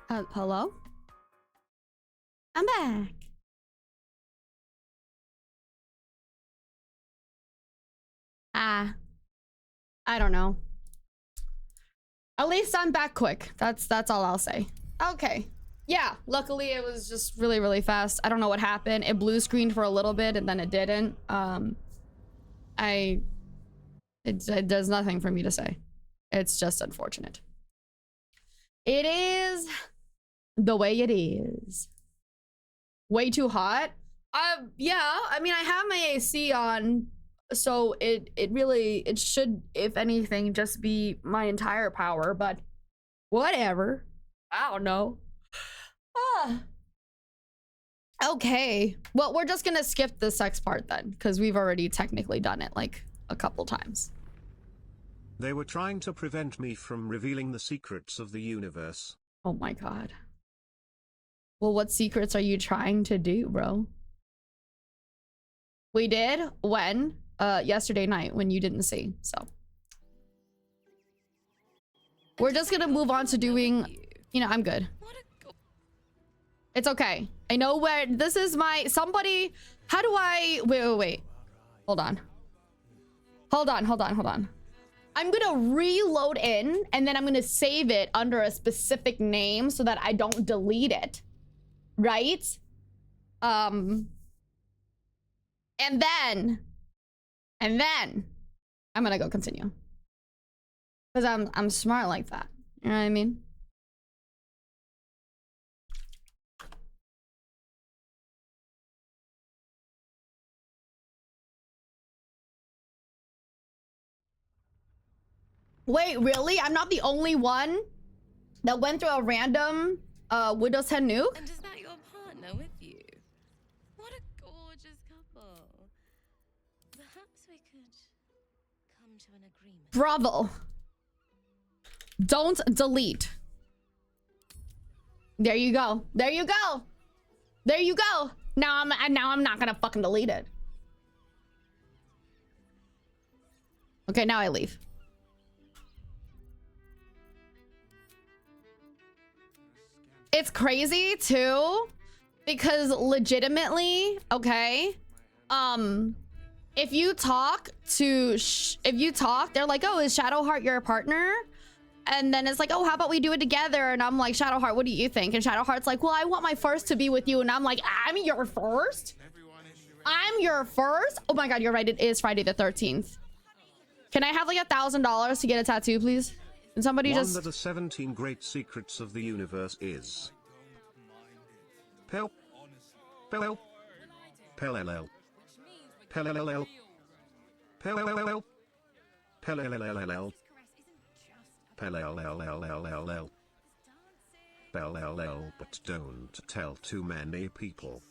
Hello? I'm back. I don't know. At least I'm back quick. That's all I'll say. Okay. Yeah, luckily it was just really, really fast. I don't know what happened. It blue screened for a little bit and then it didn't. It does nothing for me to say. It's just unfortunate. It is the way it is. Way too hot? Yeah, I mean, I have my AC on, so it should, if anything, just be my entire power, but whatever. I don't know. Ah. Okay. Well, we're just gonna skip the sex part then, because we've already technically done it like a couple times. They were trying to prevent me from revealing the secrets of the universe. Oh my god. Well, what secrets are you trying to do, bro? We did? When? Yesterday night, when you didn't see, so. We're just gonna move on to doing, you know, I'm good. It's okay. I know where, this is my, somebody, how do I, wait. Hold on. I'm gonna reload in, and then I'm gonna save it under a specific name so that I don't delete it. Right? And then I'm gonna go continue. Because I'm smart like that. You know what I mean? Wait, really? I'm not the only one that went through a random Windows 10 nuke? And is that your partner with you? What a gorgeous couple. Perhaps we could come to an agreement. Bravo. Don't delete. There you go. There you go. There you go. Now I'm not gonna fucking delete it. Okay, now I leave. It's crazy too, because legitimately, okay, if you talk, they're like, oh, is Shadowheart your partner? And then it's like, oh, how about we do it together? And I'm like, Shadowheart, what do you think? And Shadowheart's like, well, I want my first to be with you. And I'm like, I'm your first? I'm your first? Oh my god, you're right, it is Friday the 13th. Can I have like $1,000 to get a tattoo, please? And somebody One just... of the 17 great secrets of the universe is... Pel. Pel. Pelelel. Pelelel. Pelelel. Pelelel. Pelelel. Pelelel. But don't tell too many people.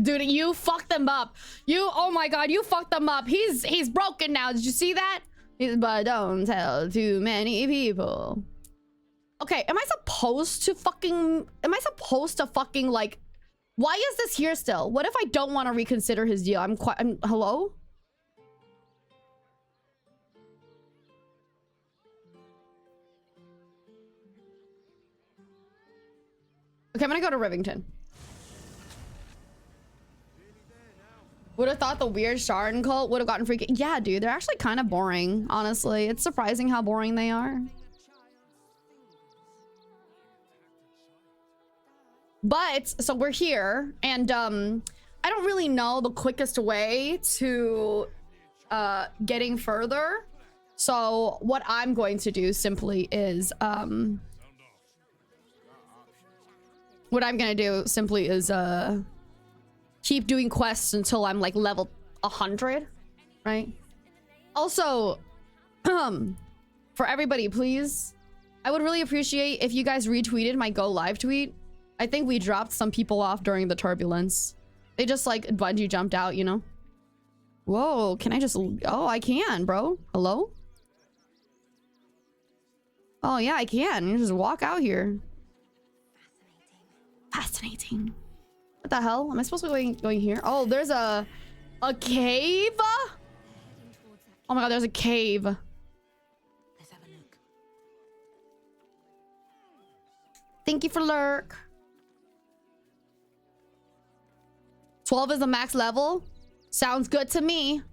Dude, you fucked them up. Oh my god, you fucked them up. He's broken now. Did you see that? But don't tell too many people. Okay, am I supposed to fucking like, why is this here still? What if I don't want to reconsider his deal? Hello? Okay, I'm gonna go to Rivington. Would have thought the weird Sharon cult would have gotten freaking... Yeah, dude, they're actually kind of boring, honestly. It's surprising how boring they are. But, so we're here, and I don't really know the quickest way to getting further. So what I'm going to do simply is... keep doing quests until I'm like level 100, right? Also, for everybody, please, I would really appreciate if you guys retweeted my go live tweet. I think we dropped some people off during the turbulence. They just like bungee jumped out, you know? Whoa, can I just... Oh, I can, bro. Hello? Oh yeah, I can. You just walk out here. Fascinating. What the hell? Am I supposed to be going here? Oh, there's a cave? Oh my god, there's a cave. Let's have a look. Thank you for lurk. 12 is the max level. Sounds good to me.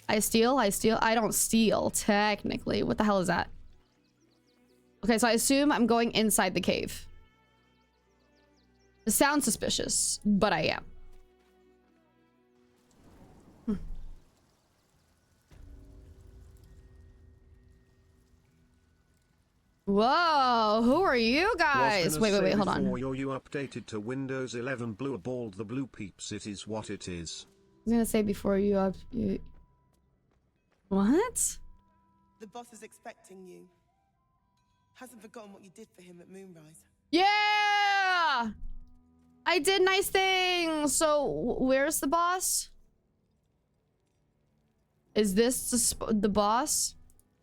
I steal. I don't steal, technically. What the hell is that? Okay, so I assume I'm going inside the cave. It sounds suspicious, but I am. Whoa, who are you guys? Wait, hold on. You updated to Windows 11 blue balled the blue peeps. It is what it is. I was gonna say before you What? The boss is expecting you. Hasn't forgotten what you did for him at Moonrise. Yeah! I did nice things. So where's the boss? Is this the boss?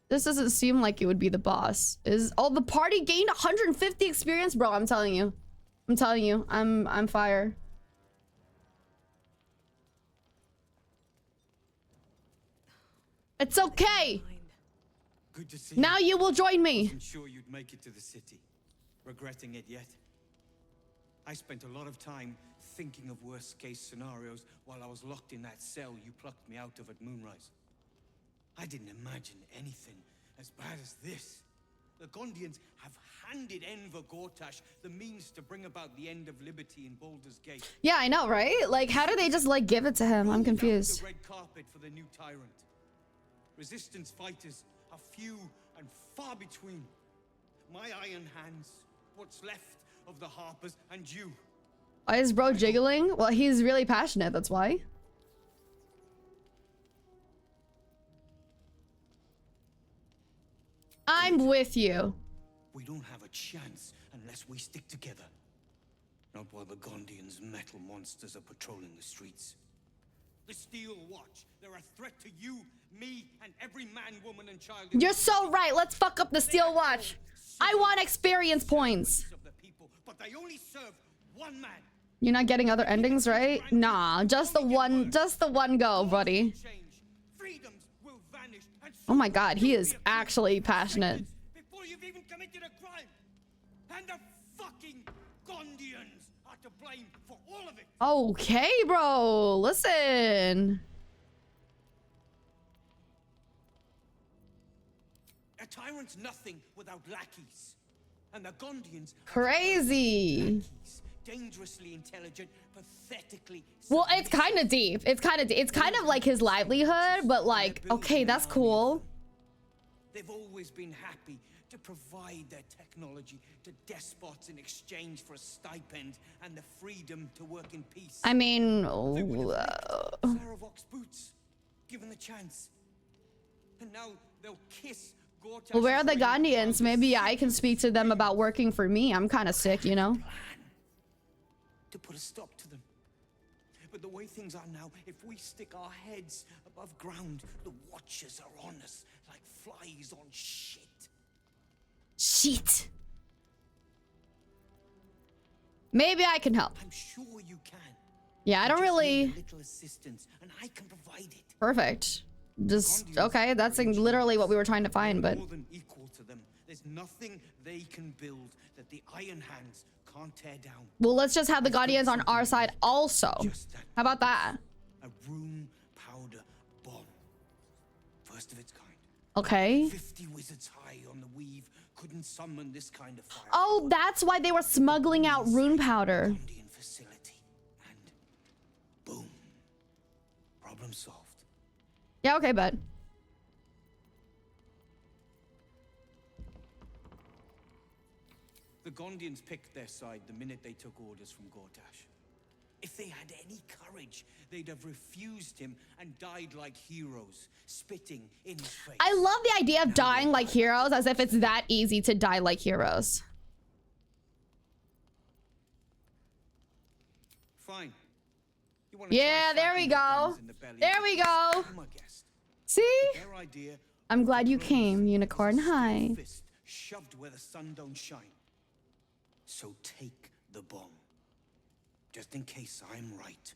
This doesn't seem like it would be the boss. The party gained 150 experience, bro? I'm telling you. I'm fire. It's okay. Good to see Now you will join me. I'm sure you'd make it to the city. Regretting it yet? I spent a lot of time thinking of worst case scenarios while I was locked in that cell you plucked me out of at Moonrise. I didn't imagine anything as bad as this. The Gondians have handed Enver Gortash the means to bring about the end of liberty in Baldur's Gate. Yeah, I know, right? Like, how do they just, like, give it to him? I'm confused. The red carpet for the new tyrant. Resistance fighters are few and far between. My iron hands, what's left of the Harpers, and you. Why is bro jiggling? Well, he's really passionate, that's why. I'm with you. We don't have a chance unless we stick together. Not while the Gondians' metal monsters are patrolling the streets. The Steel Watch, they're a threat to you, me, and every man, woman, and child. You're so right. Let's fuck up the Steel Watch. I want experience points. But they only serve one man. You're not getting other endings, right? Nah, just the one go, buddy. Oh my god, he is actually passionate. Before you've even committed a crime. And the fucking Gondians are to blame for all of it. Okay, bro. Listen. A tyrant's nothing without lackeys. And the Gondians Crazy. lackeys, dangerously intelligent, pathetically. Well, it's kind of deep. It's kind of like his livelihood, but like, okay, that's cool. They've always been happy to provide their technology to despots in exchange for a stipend and the freedom to work in peace. I mean, Saravox boots, given the chance. And now they'll kiss Gortash. well, where are the Gondians? Maybe I can speak to them about working for me. I'm kind of sick, you know? To put a stop to them. But the way things are now, if we stick our heads above ground, the Watchers are on us like flies on shit. Shit. Maybe I can help. I'm sure you can. Yeah, I don't Just need really... a little assistance, and I can provide it. Perfect. Just, okay, that's literally what we were trying to find, but... More than equal to them. There's nothing they can build that the Iron Hands can't tear down. Well, let's just have the Guardians on our side also. Just that. How about that? A room powder bomb. First of its kind. Okay. 50 wizards high on the weave couldn't summon this kind of fire. Oh, that's why they were smuggling out rune powder. Gondian facility. And boom. Problem solved. Yeah, okay, bud. The Gondians picked their side the minute they took orders from Gortash. If they had any courage, they'd have refused him and died like heroes, spitting in his face. I love the idea of dying like heroes, as if it's that easy to die like heroes. Fine. You wanna Yeah, try there we fracking the go. guns in the belly? There we go. Come a guest. See? Their idea, I'm glad you came, Unicorn High. fist shoved where the sun don't shine. So take the bomb. Just in case I'm right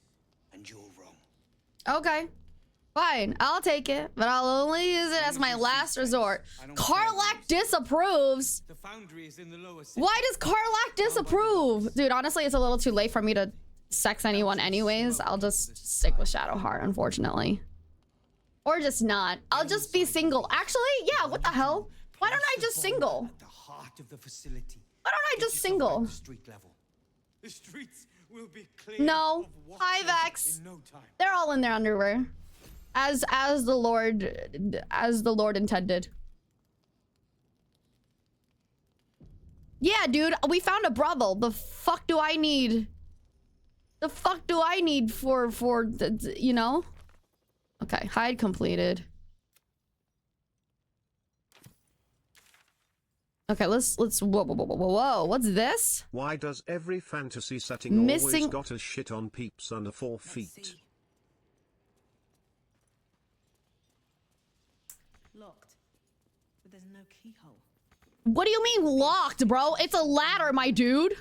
and you're wrong. Okay. Fine, I'll take it, but I'll only use it as my last resort. Karlach disapproves. The foundry is in the lower city. Why does Karlach disapprove? Dude, honestly, it's a little too late for me to sex anyone anyways. I'll just stick with Shadowheart, unfortunately. Or just not. I'll just be single. Actually, yeah, what the hell? Why don't I just single? At the heart of the facility. Why don't I just single? Street level. The streets will be clear. No. of watchers Hi, Vex. in no time. They're all in their underwear. As the Lord intended. Yeah, dude, we found a brothel. The fuck do I need? The fuck do I need for you know? Okay, hide completed. Okay, let's whoa, what's this? Why does every fantasy setting Missing- always got a shit on peeps under 4 feet? Locked, but there's no keyhole. What do you mean locked, bro? It's a ladder, my dude.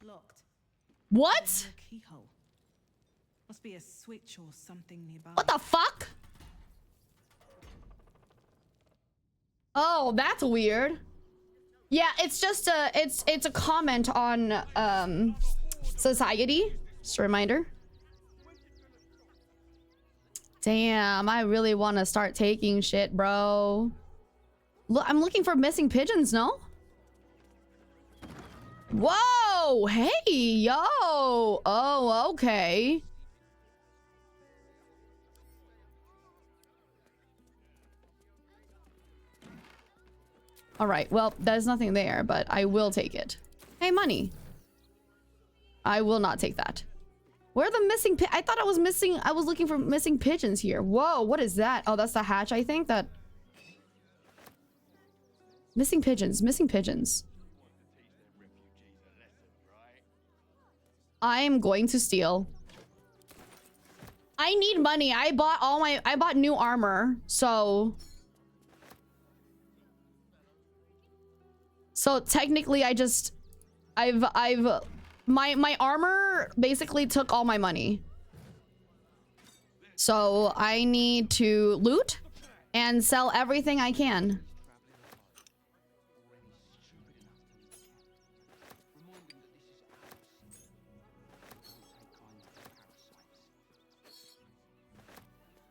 Locked. What? No keyhole. Must be a switch or something nearby. What the fuck? Oh, that's weird. Yeah, it's just a it's a comment on society. Just a reminder. Damn, I really want to start taking shit, bro. Look, I'm looking for missing pigeons, no? Whoa, hey, yo. Oh, okay. All right, well, there's nothing there, but I will take it. Hey, money. I will not take that. Where are the missing I thought I was looking for missing pigeons here. Whoa, what is that? Oh, that's the hatch, I think. That... Missing pigeons, missing pigeons. I am going to steal. I need money. I bought new armor, so... So technically my armor basically took all my money. So I need to loot and sell everything I can.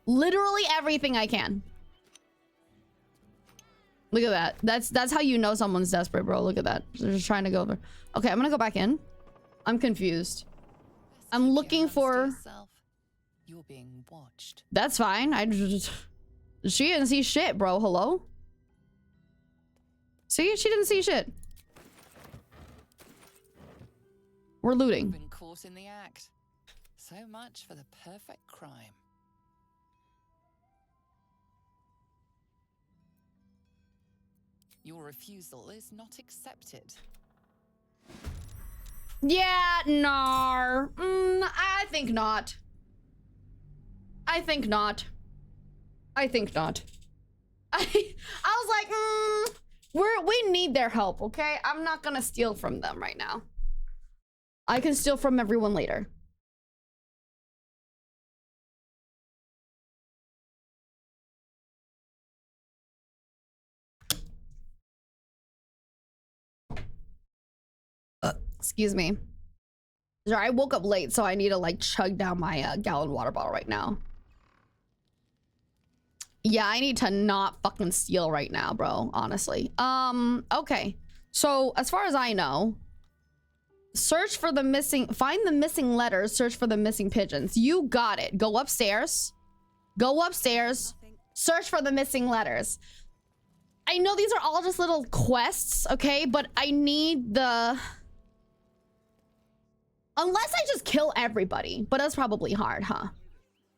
Literally everything I can. Look at that. That's how you know someone's desperate, bro. Look at that. They're just trying to go over. Okay, I'm gonna go back in. I'm confused. I'm looking for... You're being watched. That's fine. She didn't see shit, bro. Hello? See? She didn't see shit. We're looting. Been caught in the act. So much for the perfect crime. Your refusal is not accepted. Yeah, nar. I think not. I think not. I think not. I was like, we need their help, okay? I'm not gonna steal from them right now. I can steal from everyone later. Excuse me. Sorry, I woke up late, so I need to like chug down my gallon water bottle right now. Yeah, I need to not fucking steal right now, bro, honestly. Okay. So, as far as I know, find the missing letters, search for the missing pigeons. You got it. Go upstairs. Go upstairs. Search for the missing letters. I know these are all just little quests, okay? But I need the... Unless I just kill everybody. But that's probably hard, huh?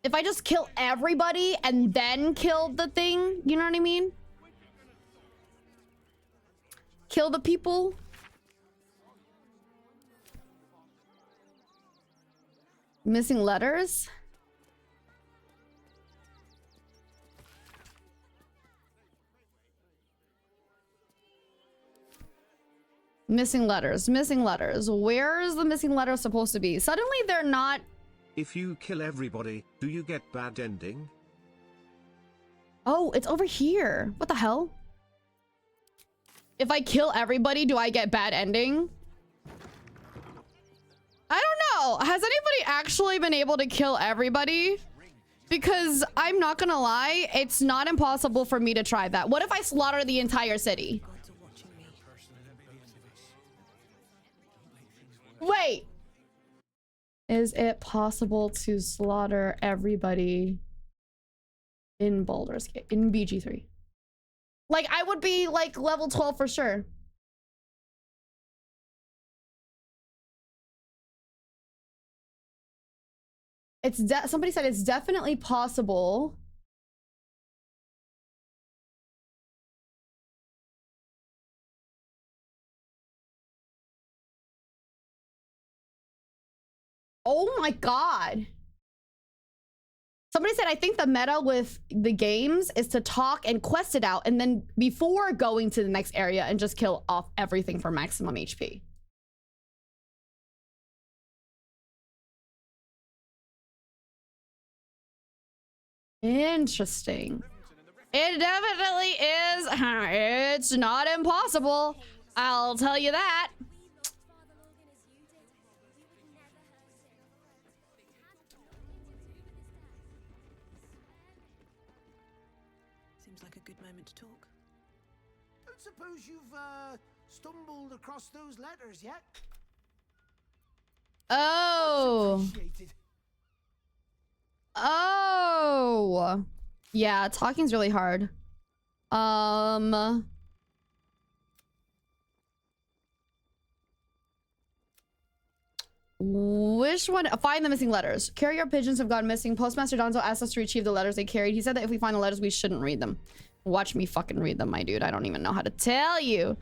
If I just kill everybody and then kill the thing, you know what I mean? Kill the people. Missing letters. Missing letters, missing letters. Where is the missing letter supposed to be? Suddenly they're not... If you kill everybody, do you get bad ending? Oh, it's over here. What the hell? If I kill everybody, do I get bad ending? I don't know. Has anybody actually been able to kill everybody? Because I'm not gonna lie, it's not impossible for me to try that. What if I slaughter the entire city? Wait. Is it possible to slaughter everybody in Baldur's Gate, in BG3? Like, I would be like level 12 for sure. Somebody said it's definitely possible. Oh my god. Somebody said, I think the meta with the games is to talk and quest it out, and then before going to the next area and just kill off everything for maximum HP. Interesting. It definitely is. It's not impossible. I'll tell you that. Seems like a good moment to talk. Don't suppose you've stumbled across those letters yet? Oh. Appreciated. Oh. Yeah, talking's really hard. Which one? Find the missing letters. Carrier pigeons have gone missing. Postmaster Donzo asked us to retrieve the letters they carried. He said that if we find the letters, we shouldn't read them. Watch me fucking read them, my dude. I don't even know how to tell you.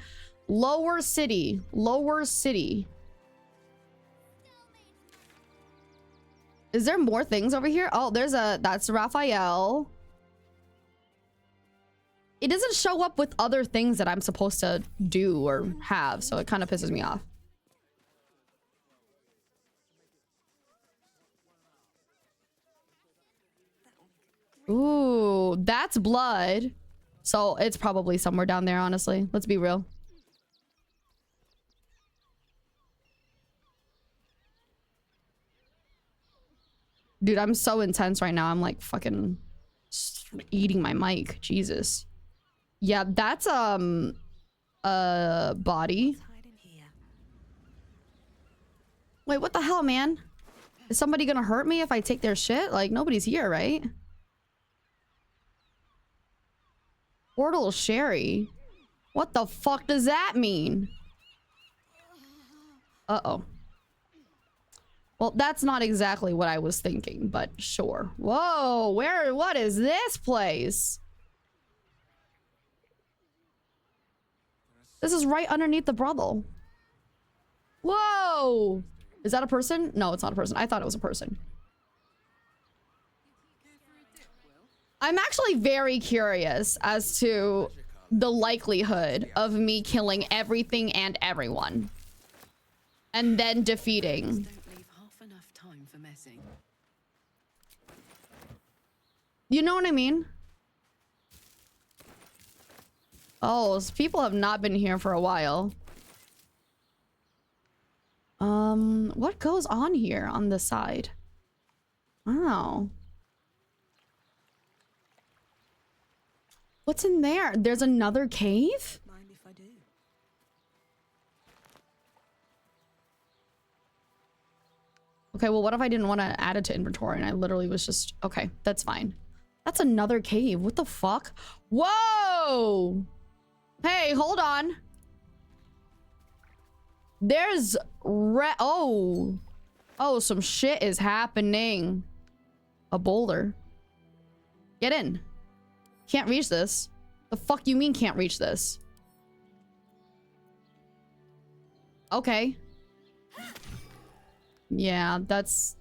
Lower City. Lower City. Is there more things over here? Oh, there's a... That's Raphael. It doesn't show up with other things that I'm supposed to do or have, so it kind of pisses me off. Ooh, that's blood. So it's probably somewhere down there, honestly. Let's be real. Dude, I'm so intense right now. I'm like fucking eating my mic. Jesus. Yeah, that's a body. Wait, what the hell, man? Is somebody gonna hurt me if I take their shit? Like, nobody's here, right? Portal Sherry. What the fuck does that mean? Uh-oh. Well, that's not exactly what I was thinking, but sure. Whoa, what is this place? This is right underneath the brothel. Whoa! Is that a person? No, it's not a person. I thought it was a person. I'm actually very curious as to the likelihood of me killing everything and everyone. And then defeating. Don't leave half enough time for messing. You know what I mean? Oh, so people have not been here for a while. What goes on here on this side? Wow. What's in there? There's another cave? Mind if I do? Okay, well, what if I didn't want to add it to inventory and I literally was just... Okay, that's fine. That's another cave. What the fuck? Whoa! Hey, hold on. There's... Oh, some shit is happening. A boulder. Get in. Can't reach this. The fuck you mean can't reach this? Okay. Yeah, that's...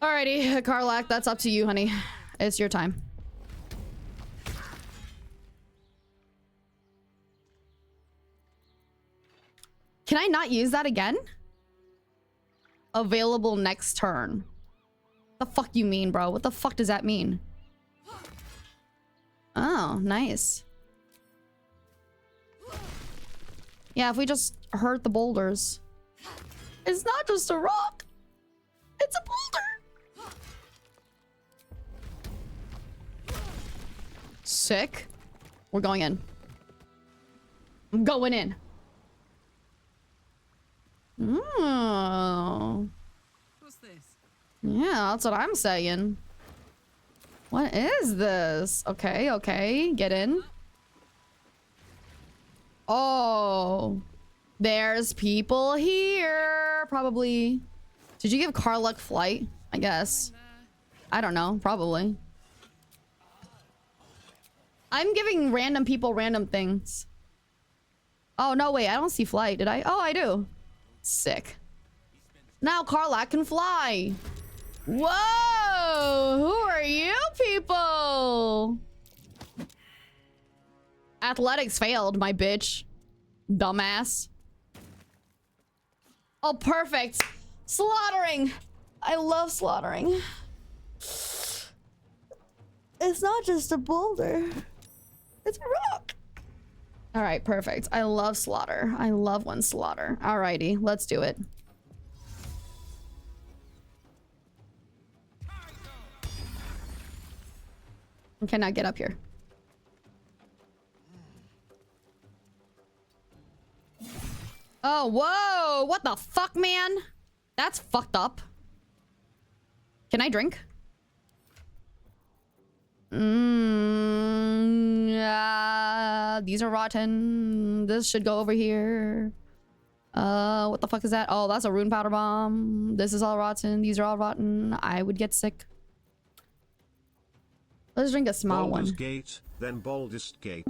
Alrighty, Karlach, that's up to you, honey. It's your time. Can I not use that again? Available next turn. What the fuck you mean, bro? What the fuck does that mean? Oh, nice. Yeah, if we just hurt the boulders. It's not just a rock. It's a boulder. Sick. We're going in. I'm going in. Oh. What's this? Yeah, that's what I'm saying. What is this? Okay, okay. Get in. Oh. There's people here. Probably. Did you give Karluk flight? I guess. I don't know. Probably. I'm giving random people random things. Oh, no, wait. I don't see flight. Did I? Oh, I do. Sick. Now Karlak can fly. Whoa! Who are you people? Athletics failed, my bitch. Dumbass. Oh, perfect. Slaughtering. I love slaughtering. It's not just a boulder. It's a rock. All right, perfect. I love slaughter. I love when slaughter. Alrighty, let's do it. Okay, now get up here. Oh, whoa! What the fuck, man? That's fucked up. Can I drink? These are rotten. This should go over here. What the fuck is that? Oh, that's a rune powder bomb. This is all rotten. These are all rotten. I would get sick. Let's drink a small Baldur's one. Gate, then Baldur's Gate.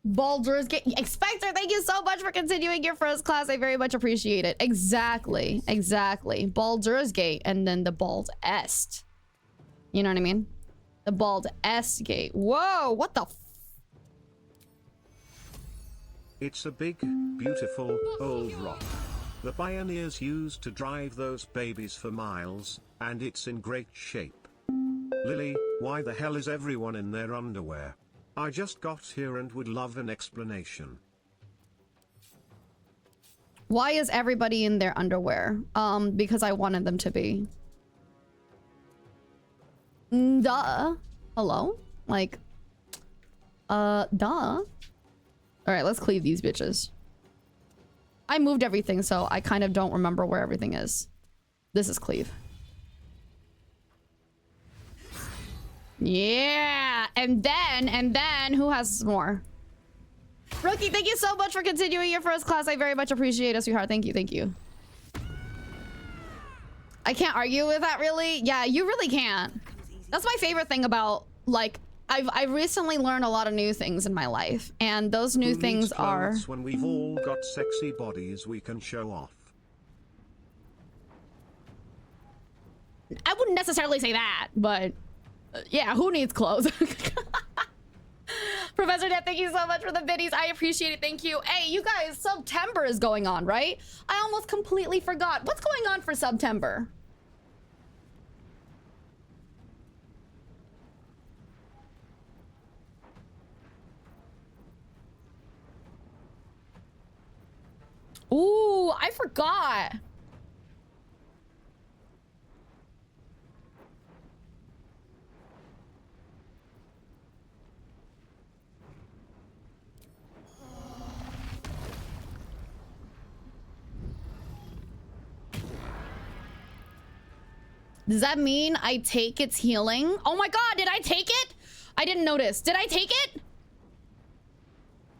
Baldur's Gate. Expector, thank you so much for continuing your first class. I very much appreciate it. Exactly. Exactly. Baldur's Gate and then the Bald Est. You know what I mean? The Bald Est Gate. Whoa, what the f— It's a big, beautiful, old rock. The pioneers used to drive those babies for miles, and it's in great shape. Lily, why the hell is everyone in their underwear? I just got here and would love an explanation. Why is everybody in their underwear? Because I wanted them to be. Duh. Hello? Like, duh. All right, let's cleave these bitches. I moved everything, so I kind of don't remember where everything is. This is cleave. Yeah, and then who has more? Rookie, thank you so much for continuing your first class. I very much appreciate it, sweetheart. Thank you, thank you. I can't argue with that, really. Yeah, you really can't. That's my favorite thing about, like, I've recently learned a lot of new things in my life, and those new Who things needs are. clothes when we've all got sexy bodies we can show off? I wouldn't necessarily say that, but yeah, who needs clothes? Professor Death, thank you so much for the biddies. I appreciate it. Thank you. Hey, you guys, September is going on, right? I almost completely forgot. What's going on for September? Ooh, I forgot. Does that mean I take its healing? Oh my god, did I take it? I didn't notice. Did I take it?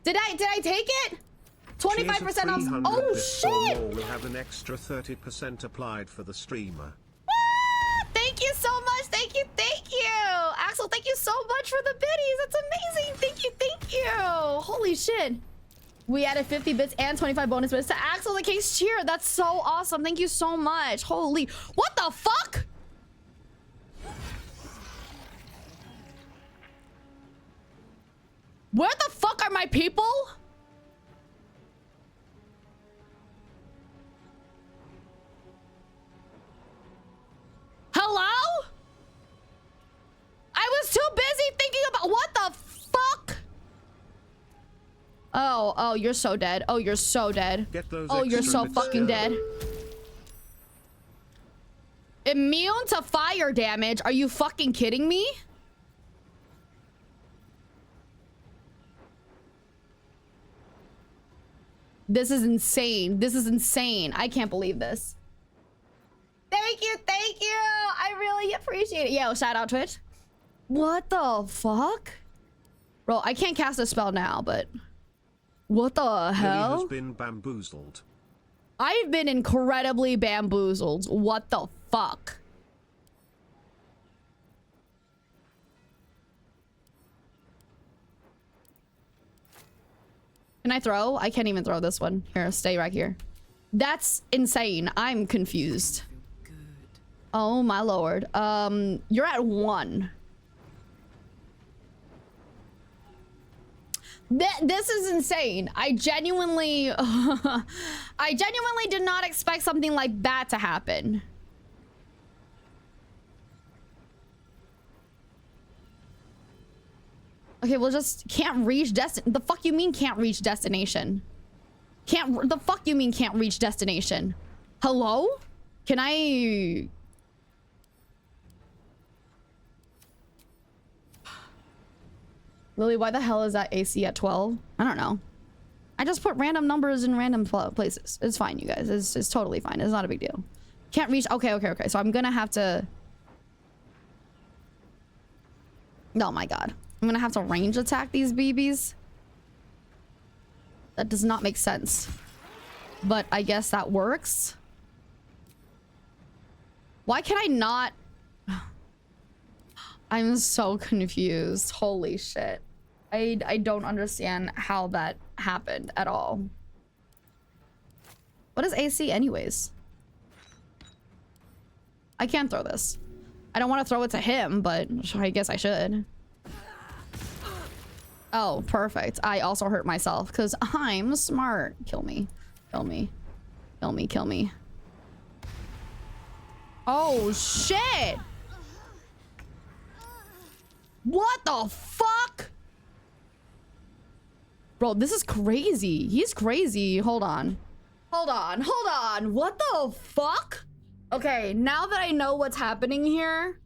Did I take it? 25% off. Oh shit! We have an extra 30% applied for the streamer. Ah, thank you so much. Thank you. Thank you. Axel, thank you so much for the biddies. That's amazing. Thank you. Thank you. Holy shit. We added 50 bits and 25 bonus bits to Axel the Case Cheer. That's so awesome. Thank you so much. Holy, what the fuck? Where the fuck are my people? Hello? I was too Oh, you're so dead. Oh, you're so dead. Get those Oh, you're extra so bits fucking down. dead. Immune to fire damage? Are you fucking kidding me? This is insane. This is insane. I can't believe this. Thank you, thank you. I really appreciate it. Yo, shout out Twitch. What the fuck? Bro, I can't cast a spell now, but... What the Lily has hell? been bamboozled. I've been incredibly bamboozled. What the fuck? Can I throw? I can't even throw this one. Here, stay right here. That's insane. I'm confused. Oh my lord. You're at 1. This is insane. I genuinely did not expect something like that to happen. Okay, we'll just can't reach the fuck you mean can't reach destination? The fuck you mean can't reach destination? Hello? Can I... Lily, why the hell is that AC at 12? I don't know. I just put random numbers in random places. It's fine, you guys. It's totally fine. It's not a big deal. Can't reach... Okay. So I'm gonna have to... Oh my god. I'm gonna have to range attack these BBs. That does not make sense. But I guess that works. Why can I not... I'm so confused. Holy shit. I don't understand how that happened at all. What is AC anyways? I can't throw this. I don't want to throw it to him, but I guess I should. Oh, perfect. I also hurt myself because I'm smart. Kill me. Kill me. Kill me. Kill me. Oh, shit. What the fuck? Bro, this is crazy. He's crazy. Hold on. Hold on. What the fuck? Okay, now that I know what's happening here.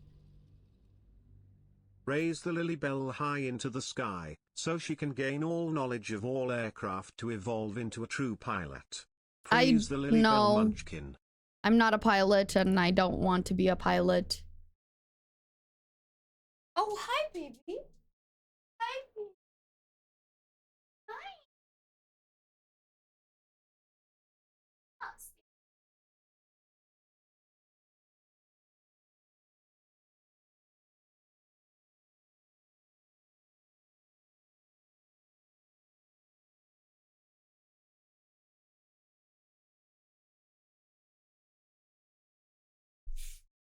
Raise the Lily Bell high into the sky, so she can gain all knowledge of all aircraft to evolve into a true pilot. Praise the Lily Bell Munchkin. I'm not a pilot and I don't want to be a pilot. Oh, hi, baby. Hi, baby. Hi.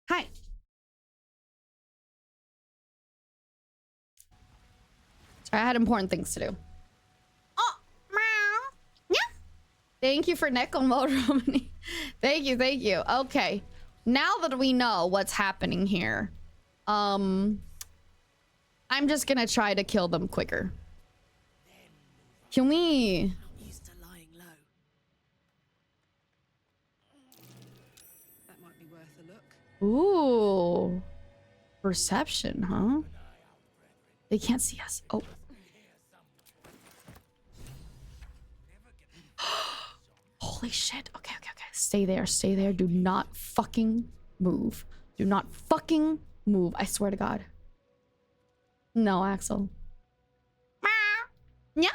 Hi. Sorry, I had important things to do. Oh, meow. Yeah. Thank you for Neko mode, Romani. Thank you. Okay. Now that we know what's happening here, I'm just gonna try to kill them quicker. Can we... Used to lying low. That might be worth a look. Ooh. Perception, huh? They can't see us. Oh. Holy shit. Okay. Stay there. Do not fucking move. Do not fucking move. I swear to God. No, Axel. Yeah.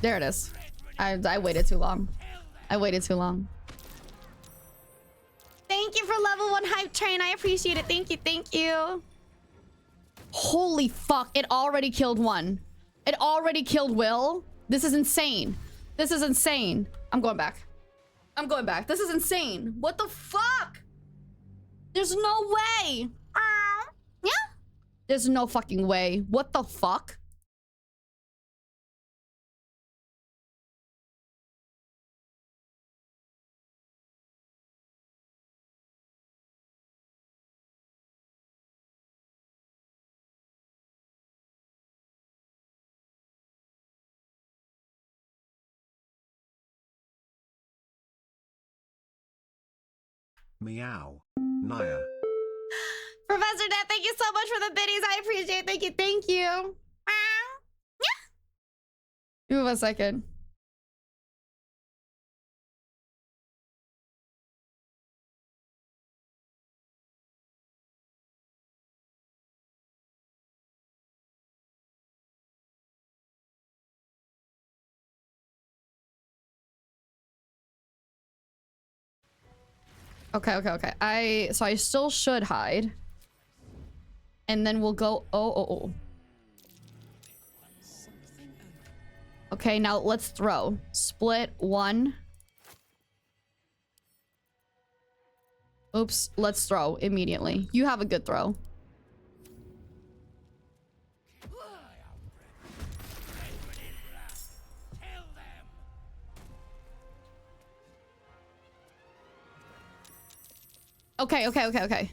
There it is. I waited too long. Thank you for level 1 hype train. I appreciate it. Thank you. Holy fuck. It already killed one. It already killed Will. This is insane. I'm going back. This is insane. What the fuck? There's no way. Yeah? There's no fucking way. What the fuck? Meow. Naya. Professor Net, thank you so much for the biddies. I appreciate it. Thank you. Thank you. Give me a second. Okay. So I still should hide. And then we'll go. Oh. Okay, now let's throw. Split 1. Oops, let's throw immediately. You have a good throw. Okay.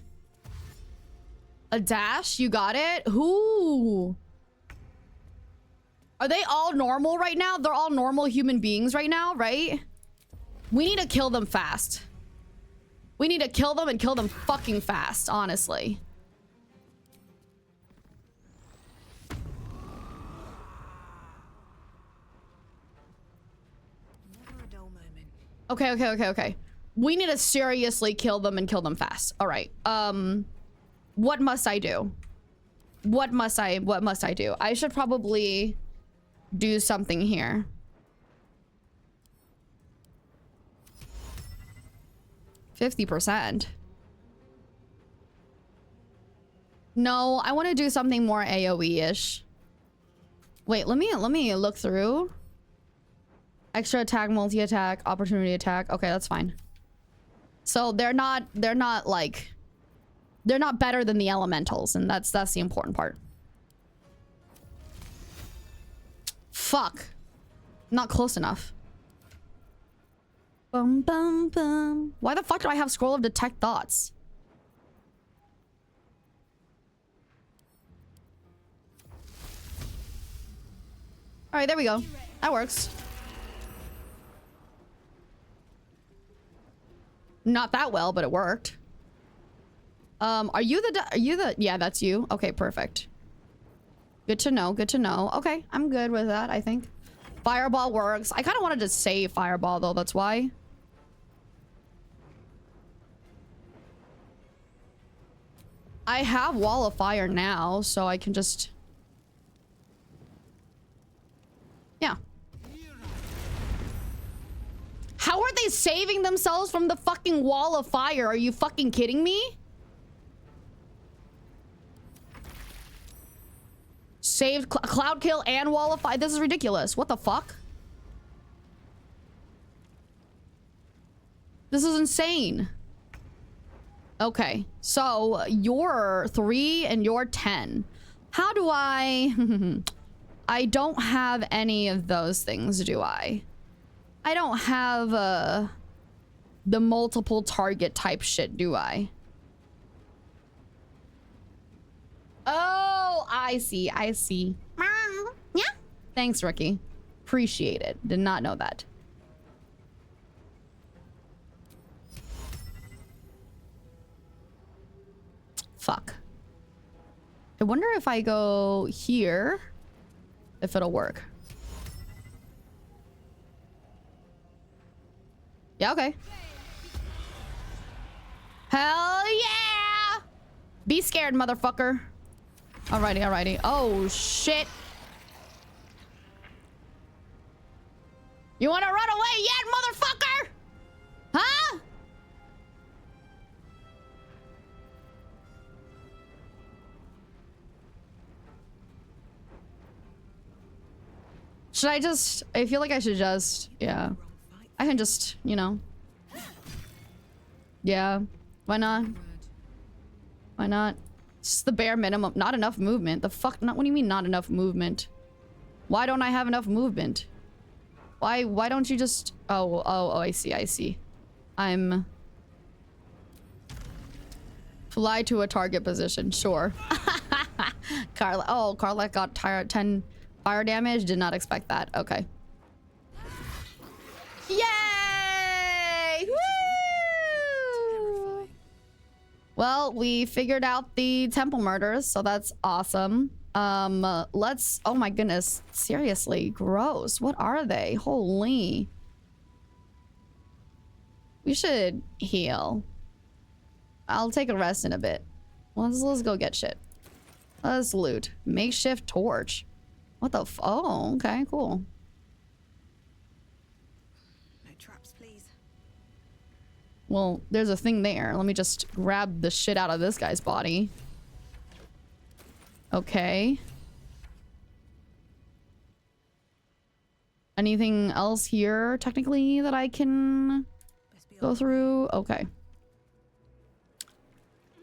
A dash? You got it? Who? Are they all normal right now? They're all normal human beings right now, right? We need to kill them fast. We need to kill them and kill them fucking fast, honestly. Okay. We need to seriously kill them and kill them fast. All right. What must I do? What must I do? I should probably do something here. %. No, I want to do something more AoE-ish. Wait, let me look through. Extra attack, multi-attack, opportunity attack. Okay, that's fine. So they're not like, they're not better than the elementals, and that's the important part. Fuck. Not close enough. Bum bum bum. Why the fuck do I have scroll of detect thoughts? All right, there we go. That works. Not that well, but it worked. Are you the yeah, that's you. Okay, perfect. Good to know. Good to know. Okay, I'm good with that, I think. Fireball works. I kind of wanted to save Fireball, though. That's why. I have Wall of Fire now, so I can just... Yeah. How are they saving themselves from the fucking Wall of Fire? Are you fucking kidding me? Saved Cloud Kill and Wall of Fire. This is ridiculous. What the fuck? This is insane. Okay, so you're 3 and you're 10. How do I... I don't have any of those things, do I? I don't have the multiple target type shit, do I? Oh, I see. Yeah. Thanks, Ricky. Appreciate it. Did not know that. Fuck. I wonder if I go here, if it'll work. Yeah, okay. Hell yeah! Be scared, motherfucker. Alrighty. Oh, shit. You wanna run away yet, motherfucker? Huh? Should I just... I feel like I should just... Yeah. I can just, you know... Yeah. Why not? Why not? It's the bare minimum. Not enough movement. The fuck? Not, what do you mean not enough movement? Why don't I have enough movement? Why don't you just... Oh, I see. I'm... Fly to a target position. Sure. Carla. Oh, Carla got 10 fire damage. Did not expect that. Okay. Yay! Woo! Well, we figured out the temple murders, so that's awesome. Let's... Oh my goodness. Seriously, gross. What are they? Holy. We should heal. I'll take a rest in a bit. Let's go get shit. Let's loot. Makeshift torch. What the f... Oh, okay, cool. No traps, please. Well, there's a thing there. Let me just grab the shit out of this guy's body. Okay. Anything else here, technically, that I can go through? Okay.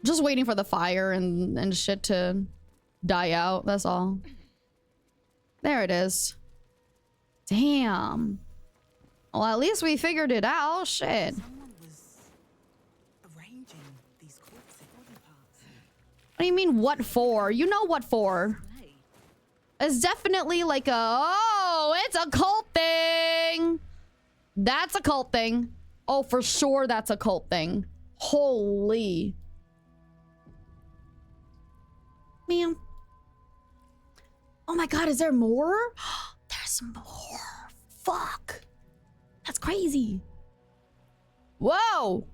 Just waiting for the fire and shit to die out. That's all. There it is. Damn. Well, at least we figured it out. Shit. Someone was arranging these corpse body parts. What do you mean, what for? You know what for. Hey, It's definitely like a... Oh, it's a cult thing. That's a cult thing. Oh, for sure that's a cult thing. Holy. Man. Oh my god, is there more? There's more. Fuck. That's crazy. Whoa.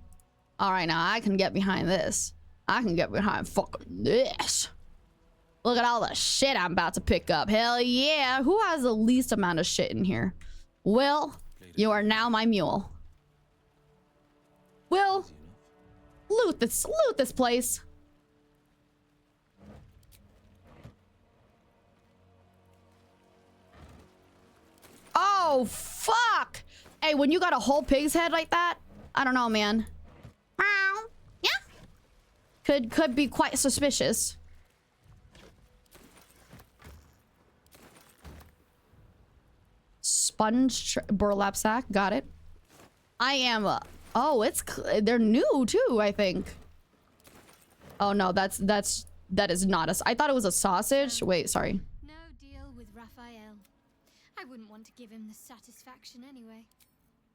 All right, now I can get behind this. I can get behind fucking this. Look at all the shit I'm about to pick up. Hell yeah. Who has the least amount of shit in here? Will, you are now my mule. Will, loot this place. Oh, fuck. Hey, when you got a whole pig's head like that, I don't know, man. Meow. Yeah. Could be quite suspicious. Sponge burlap sack. Got it. I am... oh, they're new, too, I think. Oh, no, that is not a... I thought it was a sausage. Wait, sorry. No deal with Raphael. I wouldn't want to give him the satisfaction anyway.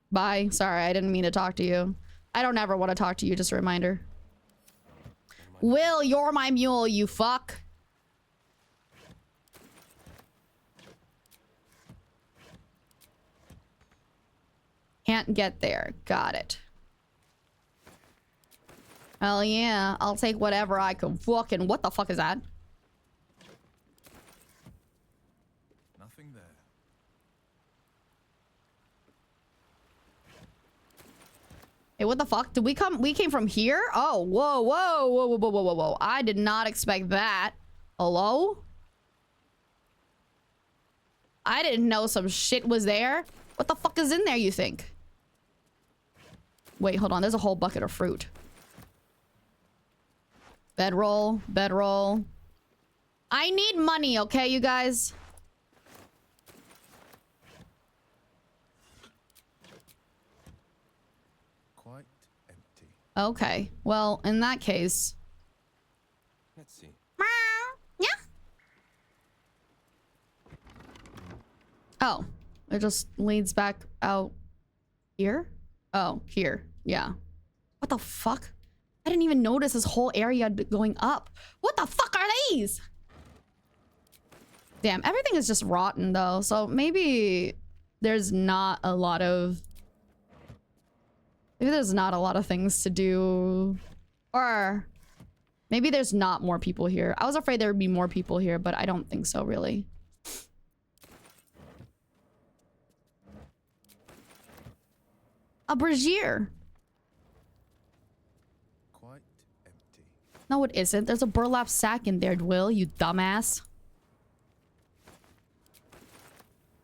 Bye. Sorry, I didn't mean to talk to you. I don't ever want to talk to you, just a reminder. Will, you're my mule, you fuck. Can't get there. Got it. Hell yeah. I'll take whatever I can fucking... What the fuck is that? Nothing there. Hey, what the fuck? Did we come? We came from here? Oh, whoa, whoa, whoa, whoa, whoa, whoa, whoa, whoa. I did not expect that. Hello? I didn't know some shit was there. What the fuck is in there, you think? Wait, hold on. There's a whole bucket of fruit. Bedroll, bedroll. I need money, okay, you guys? Quite empty. Okay. Well, in that case... Let's see. Yeah. Oh, it just leads back out here? Oh, here. Yeah. What the fuck? I didn't even notice this whole area going up. What the fuck are these? Damn, everything is just rotten though. So maybe there's not a lot of... Maybe there's not a lot of things to do. Or maybe there's not more people here. I was afraid there would be more people here, but I don't think so, really. A brazier. Quite empty. No, it isn't. There's a burlap sack in there, Will, you dumbass.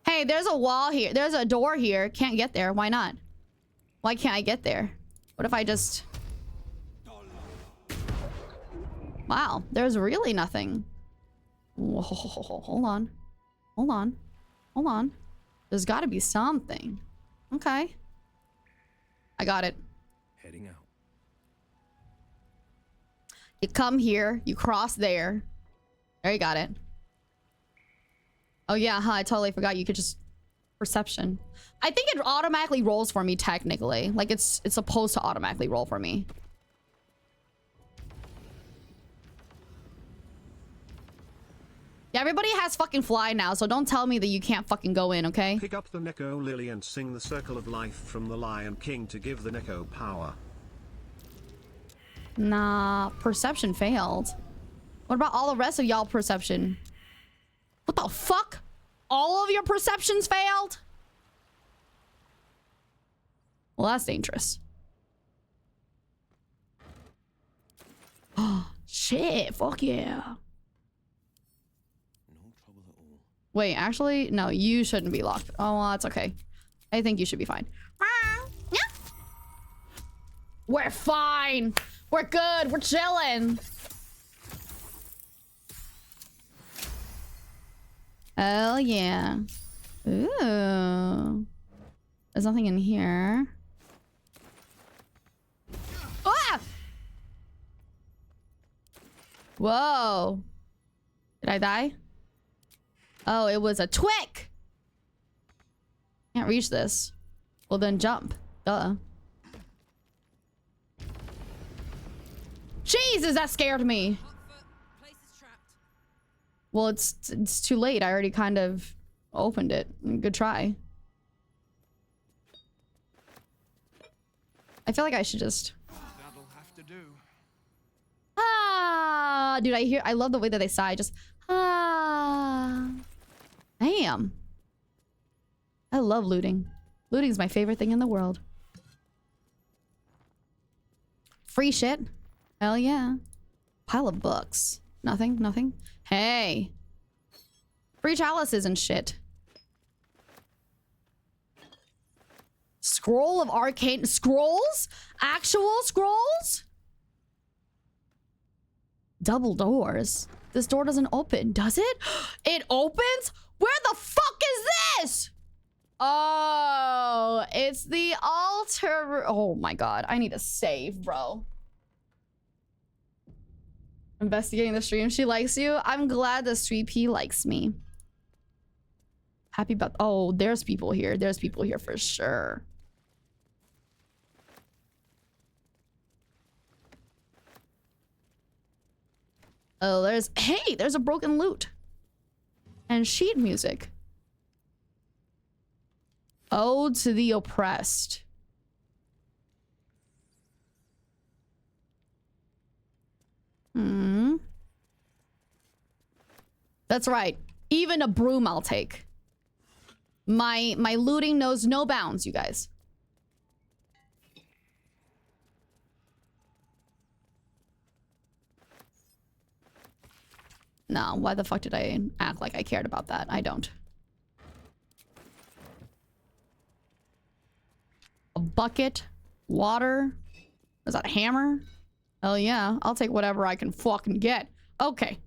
Hey, there's a wall here. There's a door here. Can't get there. Why not? Why can't I get there? What if I just... Wow, there's really nothing. Whoa, hold on. Hold on. Hold on. There's got to be something. Okay. I got it. Heading out. You come here, you cross there. There, you got it. Oh yeah, huh, I totally forgot you could just... Perception. I think it automatically rolls for me, technically. Like, it's supposed to automatically roll for me. Yeah, everybody has fucking fly now, so don't tell me that you can't fucking go in, okay? Pick up the Neko Lily and sing the Circle of Life from the Lion King to give the Neko power. Nah, perception failed. What about all the rest of y'all perception? What the fuck? All of your perceptions failed? Well, that's dangerous. Oh, shit. Fuck yeah. Wait, actually, no, you shouldn't be locked. Oh, well, that's okay. I think you should be fine. We're fine. We're good. We're chilling. Hell yeah. Ooh. There's nothing in here. Ah! Whoa. Did I die? Oh, it was a twick. Can't reach this. Well, then jump. Duh. Jesus, that scared me. Well, it's too late. I already kind of opened it. Good try. I feel like I should just... That'll have to do. Ah, dude, I love the way that they sigh. Just ah. Damn. I love looting. Looting is my favorite thing in the world. Free shit. Hell yeah. Pile of books. Nothing, nothing. Hey. Free chalices and shit. Scroll of arcane scrolls? Actual scrolls? Double doors. This door doesn't open, does it? It opens? Where the fuck is this? Oh, it's the altar. Oh my god, I need to save, bro. Investigating the stream. She likes you. I'm glad the Street P likes me. Happy about... Oh, there's people here. There's people here for sure. Oh, there's... Hey, there's a broken lute. And sheet music. Ode to the oppressed. Hmm. That's right. Even a broom I'll take. My looting knows no bounds, you guys. No, why the fuck did I act like I cared about that? I don't. A bucket, water. Is that a hammer? Oh yeah, I'll take whatever I can fucking get. Okay.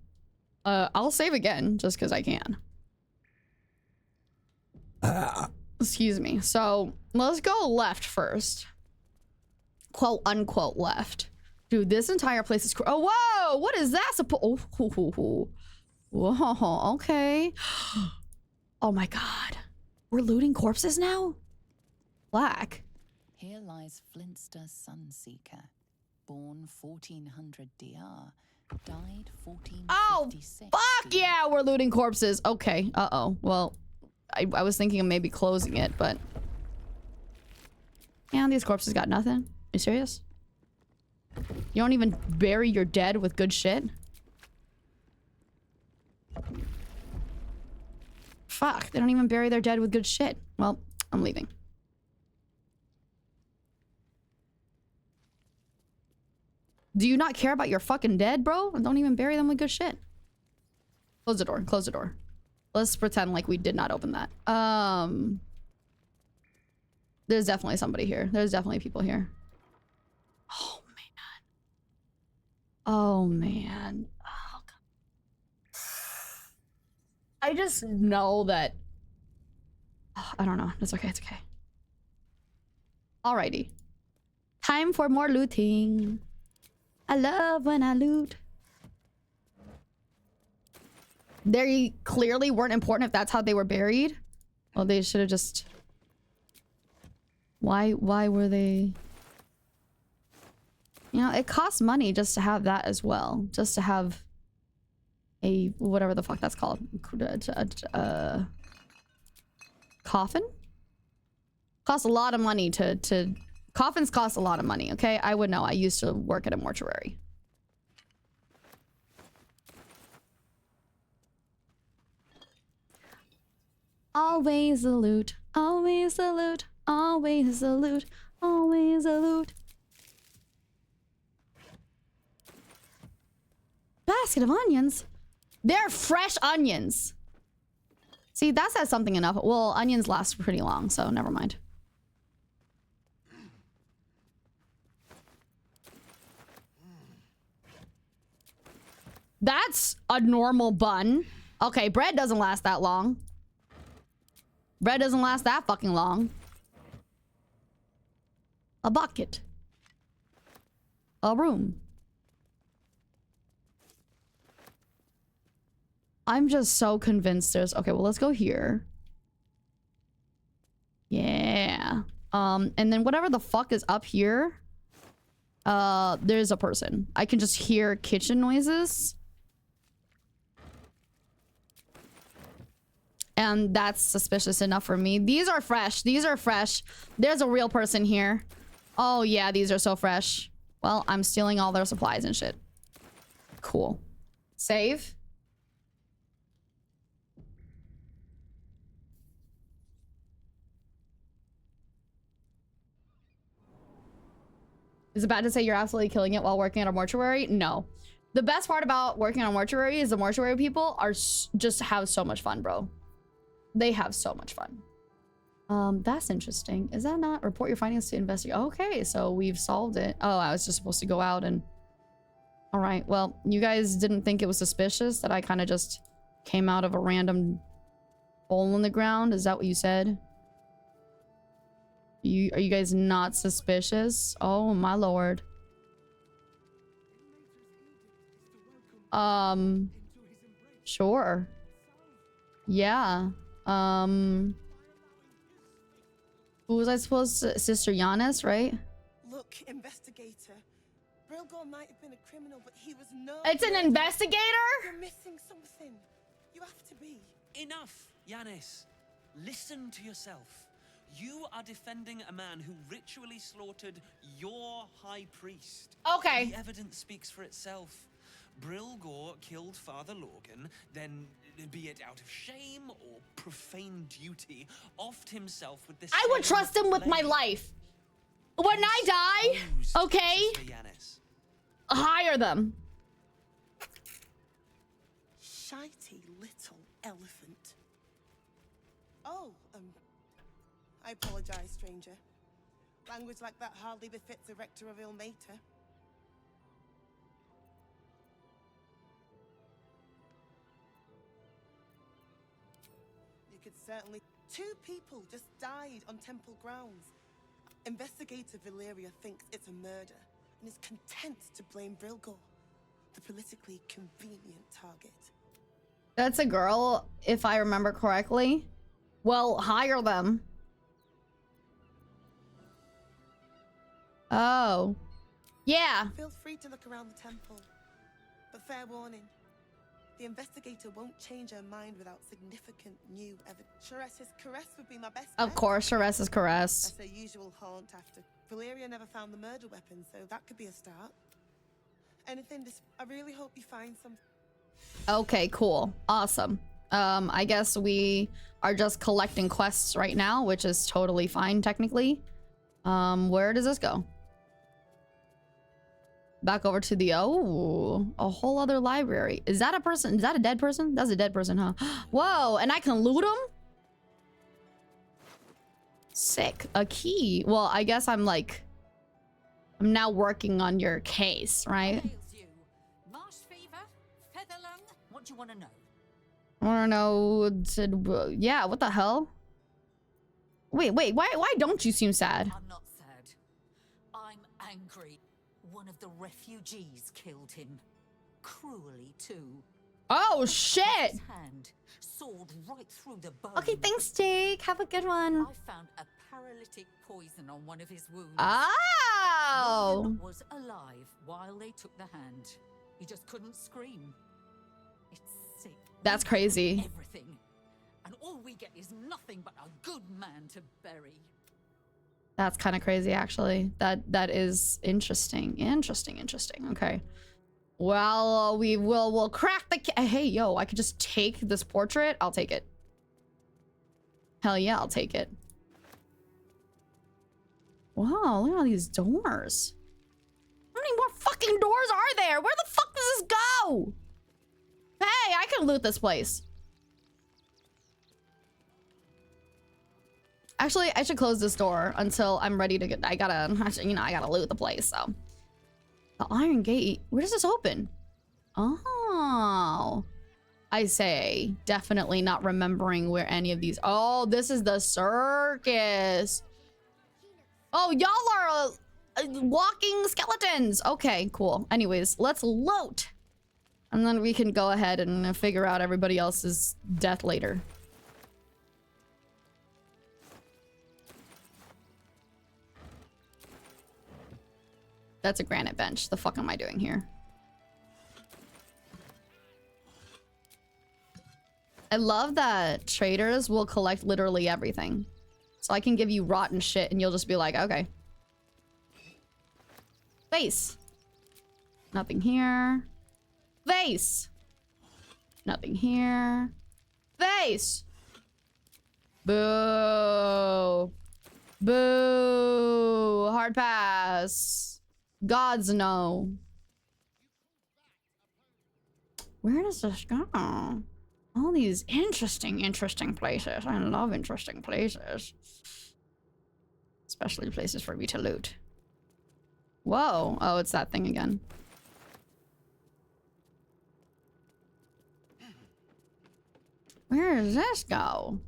I'll save again just because I can. Excuse me. So let's go left first. Quote unquote left. Dude, this entire place is... Oh, whoa! What is that supposed... Oh, whoa, okay. Oh my god. We're looting corpses now? Black. Here lies Flintster Sunseeker, born 1400 DR, died 1456. Oh, fuck yeah, we're looting corpses. Okay, uh-oh. Well, I was thinking of maybe closing it, but... Yeah, these corpses got nothing. You serious? You don't even bury your dead with good shit? Fuck, they don't even bury their dead with good shit. Well, I'm leaving. Do you not care about your fucking dead, bro? Don't even bury them with good shit. Close the door, close the door. Let's pretend like we did not open that. There's definitely somebody here. There's definitely people here. Oh, man. Oh, man. Oh, God. I just know that... Oh, I don't know. It's okay. It's okay. Alrighty. Time for more looting. I love when I loot. They clearly weren't important if that's how they were buried. Well, they should have just... Why were they... You know, it costs money just to have that as well. Just to have a whatever the fuck that's called. Coffin? Costs a lot of money to coffins cost a lot of money, okay? I would know. I used to work at a mortuary. Always a loot, always a loot, always a loot, always a loot. Basket of onions? They're fresh onions. See, that says something enough. Well, onions last pretty long, so never mind. That's a normal bun. Okay, bread doesn't last that long. Bread doesn't last that fucking long. A bucket. A room. I'm just so convinced there's... Okay, well, let's go here. Yeah. And then whatever the fuck is up here... there's a person. I can just hear kitchen noises. And that's suspicious enough for me. These are fresh. These are fresh. There's a real person here. Oh, yeah, these are so fresh. Well, I'm stealing all their supplies and shit. Cool. Save. Is it bad to say you're absolutely killing it while working at a mortuary? No. The best part about working on a mortuary is the mortuary people are just have so much fun, bro. They have so much fun. That's interesting. Is that not report your findings to investigate? Okay, so we've solved it. Oh, I was just supposed to go out and... All right, well, you guys didn't think it was suspicious that I kind of just came out of a random hole in the ground? Is that what you said? Are you guys not suspicious? Oh, my lord. Sure. Yeah. Who was I supposed to... Sister Giannis, right? Look, investigator. Brilgor might have been a criminal, but he was no... It's an investigator? You're missing something. You have to be. Enough, Giannis. Listen to yourself. You are defending a man who ritually slaughtered your high priest. Okay. The evidence speaks for itself. Brilgor killed Father Lorgan, then, be it out of shame or profane duty, offed himself with this. I would trust him with my life. When I die, okay? Hire them. Shitey little elephant. Oh, I apologize, stranger. Language like that hardly befits a rector of Ilmater. You could certainly... 2 people just died on temple grounds. Investigator Valeria thinks it's a murder and is content to blame Brilgor, the politically convenient target. That's a girl, if I remember correctly. Well, hire them. Oh. Yeah. Feel free to look around the temple. But fair warning, the investigator won't change her mind without significant new evidence. Shares's caress would be my best Of bet. course, Shares's caress. That's her usual haunt after. Valeria never found the murder weapon, so that could be a start. Anything, I really hope you find some. Okay, cool. Awesome. I guess we are just collecting quests right now, which is totally fine, technically. Where does this go? Back over to the... Oh, a whole other library. Is that a person? Is that a dead person? That's a dead person, huh? Whoa, and I can loot them? Sick. A key. Well, I guess I'm like... I'm now working on your case, right? Marsh fever? Featherlung? What do you want to know? I don't know. Yeah, what the hell? Wait, why don't you seem sad? I'm not sad. I'm angry. One of the refugees killed him. Cruelly, too. Oh, shit! His hand sawed right through the bone. Okay, thanks, Jake. Have a good one. I found a paralytic poison on one of his wounds. Oh! Logan was alive while they took the hand. He just couldn't scream. It's That's crazy. Everything. And all we get is nothing but a good man to bury. That's kind of crazy, actually. That is interesting. Interesting. Okay. Well, we'll crack the hey, yo, I could just take this portrait. I'll take it. Hell yeah, I'll take it. Wow, look at all these doors. How many more fucking doors are there? Where the fuck does this go? Hey, I can loot this place. Actually, I should close this door until I'm ready to get... I gotta loot the place, so... The Iron Gate... Where does this open? Oh... I say, definitely not remembering where any of these... Oh, this is the circus! Oh, y'all are walking skeletons! Okay, cool. Anyways, let's loot! And then we can go ahead and figure out everybody else's death later. That's a granite bench. The fuck am I doing here? I love that traders will collect literally everything. So I can give you rotten shit and you'll just be like, okay. Vase. Nothing here. Vase. Nothing here. Vase. Boo. Boo. Hard pass. Gods no. Where does this go? All these interesting places. I love interesting places. Especially places for me to loot. Whoa. Oh, it's that thing again. Where does this go?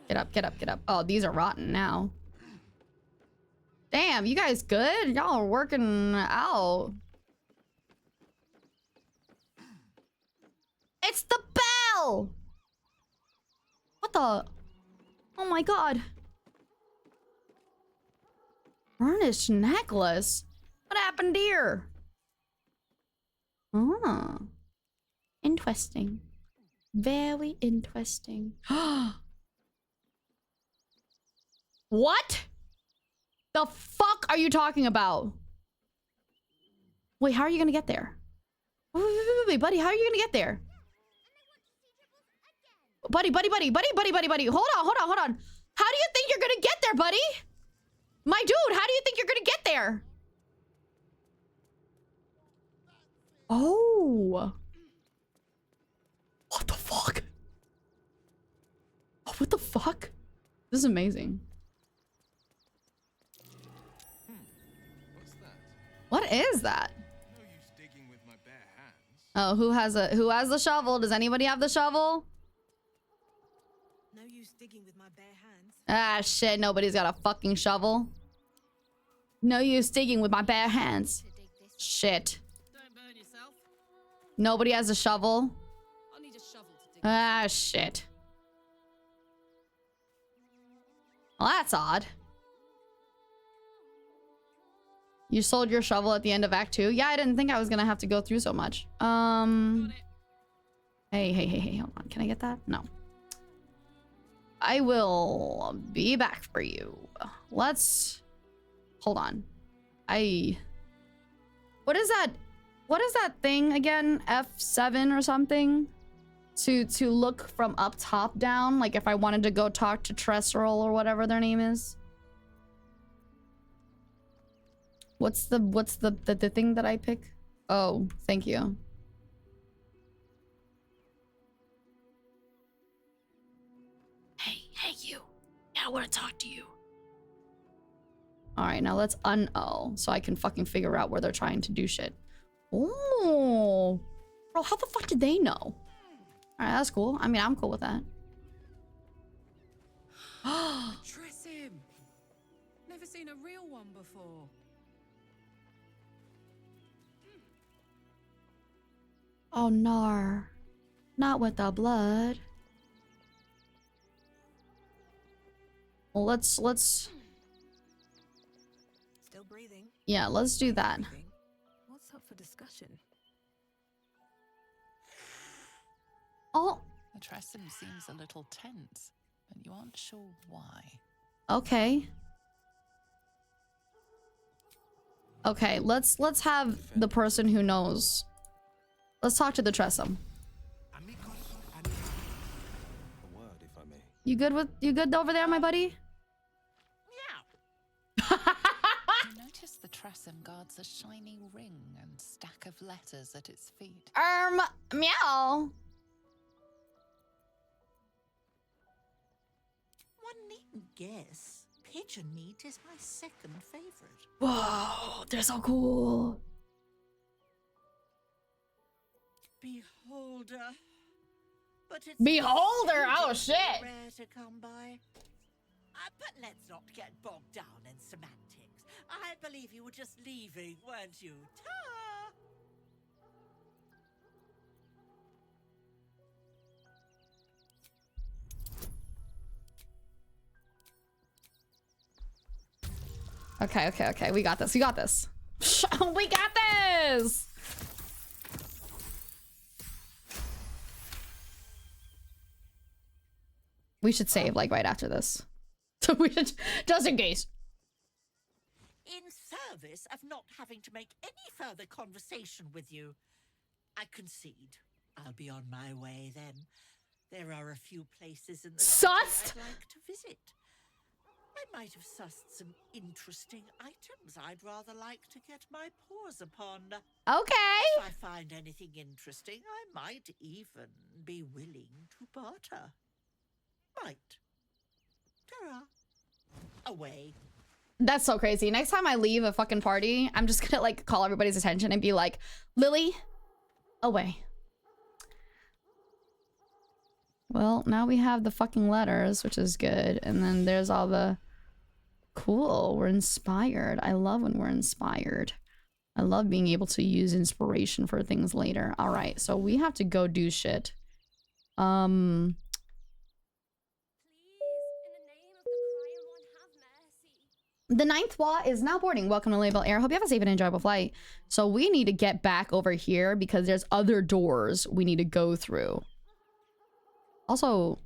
Get up, get up, get up. Oh, these are rotten now. Damn, you guys good? Y'all are working out. It's the bell! What the? Oh my god. Burnished necklace? What happened here? Oh. Interesting. Very interesting. What? The fuck are you talking about? Wait, how are you gonna get there? Wait, buddy, how are you gonna get there? Buddy. Hold on. How do you think you're gonna get there, buddy? My dude, how do you think you're gonna get there? Oh. What the fuck? Oh, what the fuck? This is amazing. What is that? No use digging with my bare hands. Oh, who has the shovel? Does anybody have the shovel? No use digging with my bare hands. Ah, shit. Nobody's got a fucking shovel. No use digging with my bare hands. Shit. Don't burn yourself. Nobody has a shovel. I'll need a shovel to dig. Ah, shit. Well, that's odd. You sold your shovel at the end of Act 2? Yeah, I didn't think I was gonna have to go through so much. Hey, hold on. Can I get that? No. I will be back for you. Let's... Hold on. What is that? What is that thing again? F7 or something? To look from up top down? Like if I wanted to go talk to Tresserol or whatever their name is? What's the thing that I pick? Oh, thank you. Hey you. Yeah, I want to talk to you. All right, now let's un-O so I can fucking figure out where they're trying to do shit. Oh, bro, how the fuck did they know? All right, that's cool. I mean, I'm cool with that. Tressim! Never seen a real one before. Oh, no. Not with the blood. Well, let's... Still breathing. Yeah, let's do that. What's up for discussion? Oh, The Tressum seems a little tense, but you aren't sure why. okay. Okay, let's have the person who knows. Let's talk to the Tressum. You good over there, my buddy? You notice the Tressum guards a shiny ring and stack of letters at its feet. Meow. One needn't guess. Pigeon meat is my second favorite. Whoa, they're so cool. Beholder. But it's Beholder? Oh, shit. rare to come by. But let's not get bogged down in semantics. I believe you were just leaving, weren't you? Ta! Okay. We got this. We got this. We got this. We should save like right after this. So we should, just in case. In service of not having to make any further conversation with you, I concede. I'll be on my way then. There are a few places in the city Sussed? I'd like to visit. I might have sussed some interesting items I'd rather like to get my paws upon. Okay. If I find anything interesting, I might even be willing to barter. Might. Ta-ra. Away. That's so crazy. Next time I leave a fucking party, I'm just gonna like call everybody's attention and be like, Lily, away. Well, now we have the fucking letters, which is good. And then there's all the... Cool, we're inspired. I love when we're inspired. I love being able to use inspiration for things later. All right, so we have to go do shit. The ninth Wa is now boarding. Welcome to Label Air. Hope you have a safe and enjoyable flight. So we need to get back over here because there's other doors we need to go through. Also,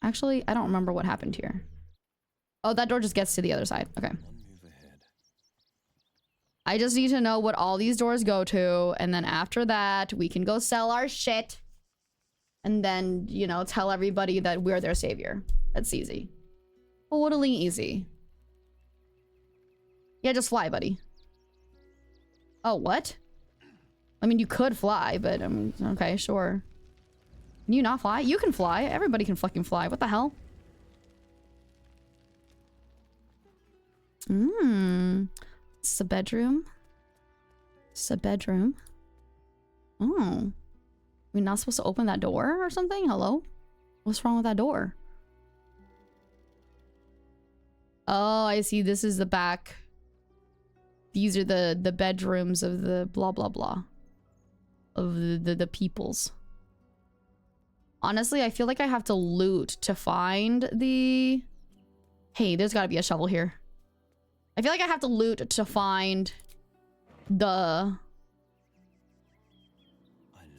actually, I don't remember what happened here. Oh, that door just gets to the other side. Okay. I just need to know what all these doors go to. And then after that, we can go sell our shit. And then, you know, tell everybody that we're their savior. That's easy. Totally easy. Yeah, just fly, buddy. Oh, what? I mean, you could fly, but okay, sure. Can you not fly? You can fly. Everybody can fucking fly. What the hell? It's a bedroom. It's a bedroom. Oh. We're not supposed to open that door or something? Hello? What's wrong with that door? Oh, I see. This is the back. These are the bedrooms of the blah blah blah. Of the peoples. Honestly, I feel like I have to loot to find the... Hey, there's gotta be a shovel here. I feel like I have to loot to find the... I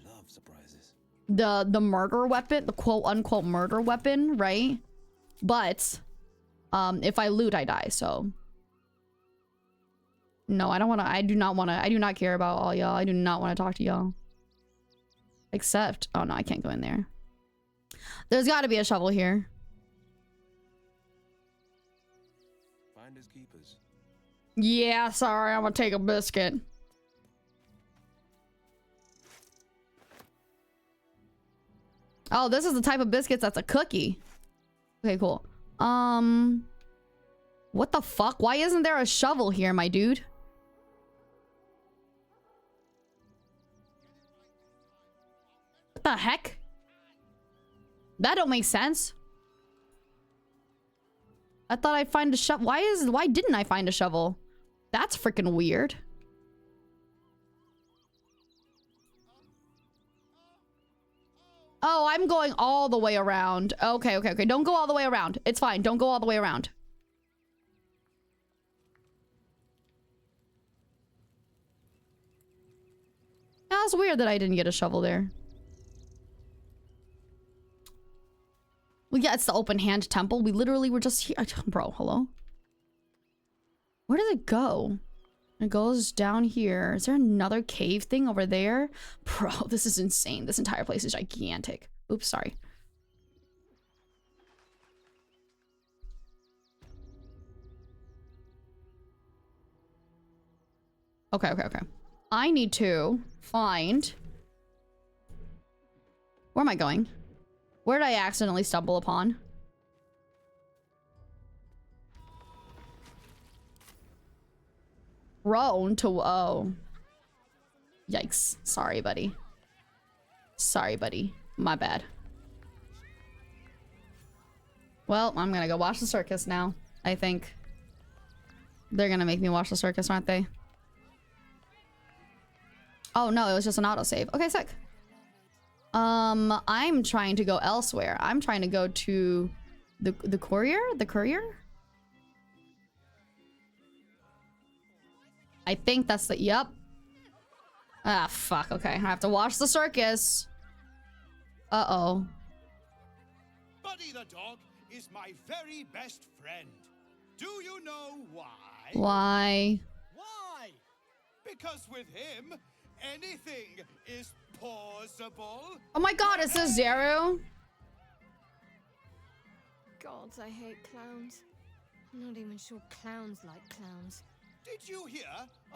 love surprises. The murder weapon, the quote-unquote murder weapon, right? But, if I loot, I die, so... No, I don't want to, I do not care about all y'all. I do not want to talk to y'all. Except, oh no, I can't go in there. There's got to be a shovel here. Finders keepers. Yeah, sorry, I'm gonna take a biscuit. Oh, this is the type of biscuits that's a cookie. Okay, cool. What the fuck? Why isn't there a shovel here, my dude? What the heck? That don't make sense. I thought I'd find a shovel. Why didn't I find a shovel? That's freaking weird. Oh, I'm going all the way around. Okay. Don't go all the way around. It's fine. Don't go all the way around. That's weird that I didn't get a shovel there. Well, yeah, it's the open hand temple. We literally were just here. Bro, hello? Where does it go? It goes down here. Is there another cave thing over there? Bro, this is insane. This entire place is gigantic. Oops, sorry. Okay. I need to find... Where am I going? Where did I accidentally stumble upon? Roan to... Oh. Yikes. Sorry, buddy. Sorry, buddy. My bad. Well, I'm gonna go watch the circus now, I think. They're gonna make me watch the circus, aren't they? Oh, no, it was just an autosave. Okay, sick. I'm trying to go elsewhere. I'm trying to go to the courier? The courier? I think that's the... Yep. Ah, fuck. Okay, I have to watch the circus. Uh-oh. Buddy the dog is my very best friend. Do you know why? Why? Why? Because with him, anything is possible. Oh my god, is this Zero? Gods, I hate clowns. I'm not even sure clowns like clowns. Did you hear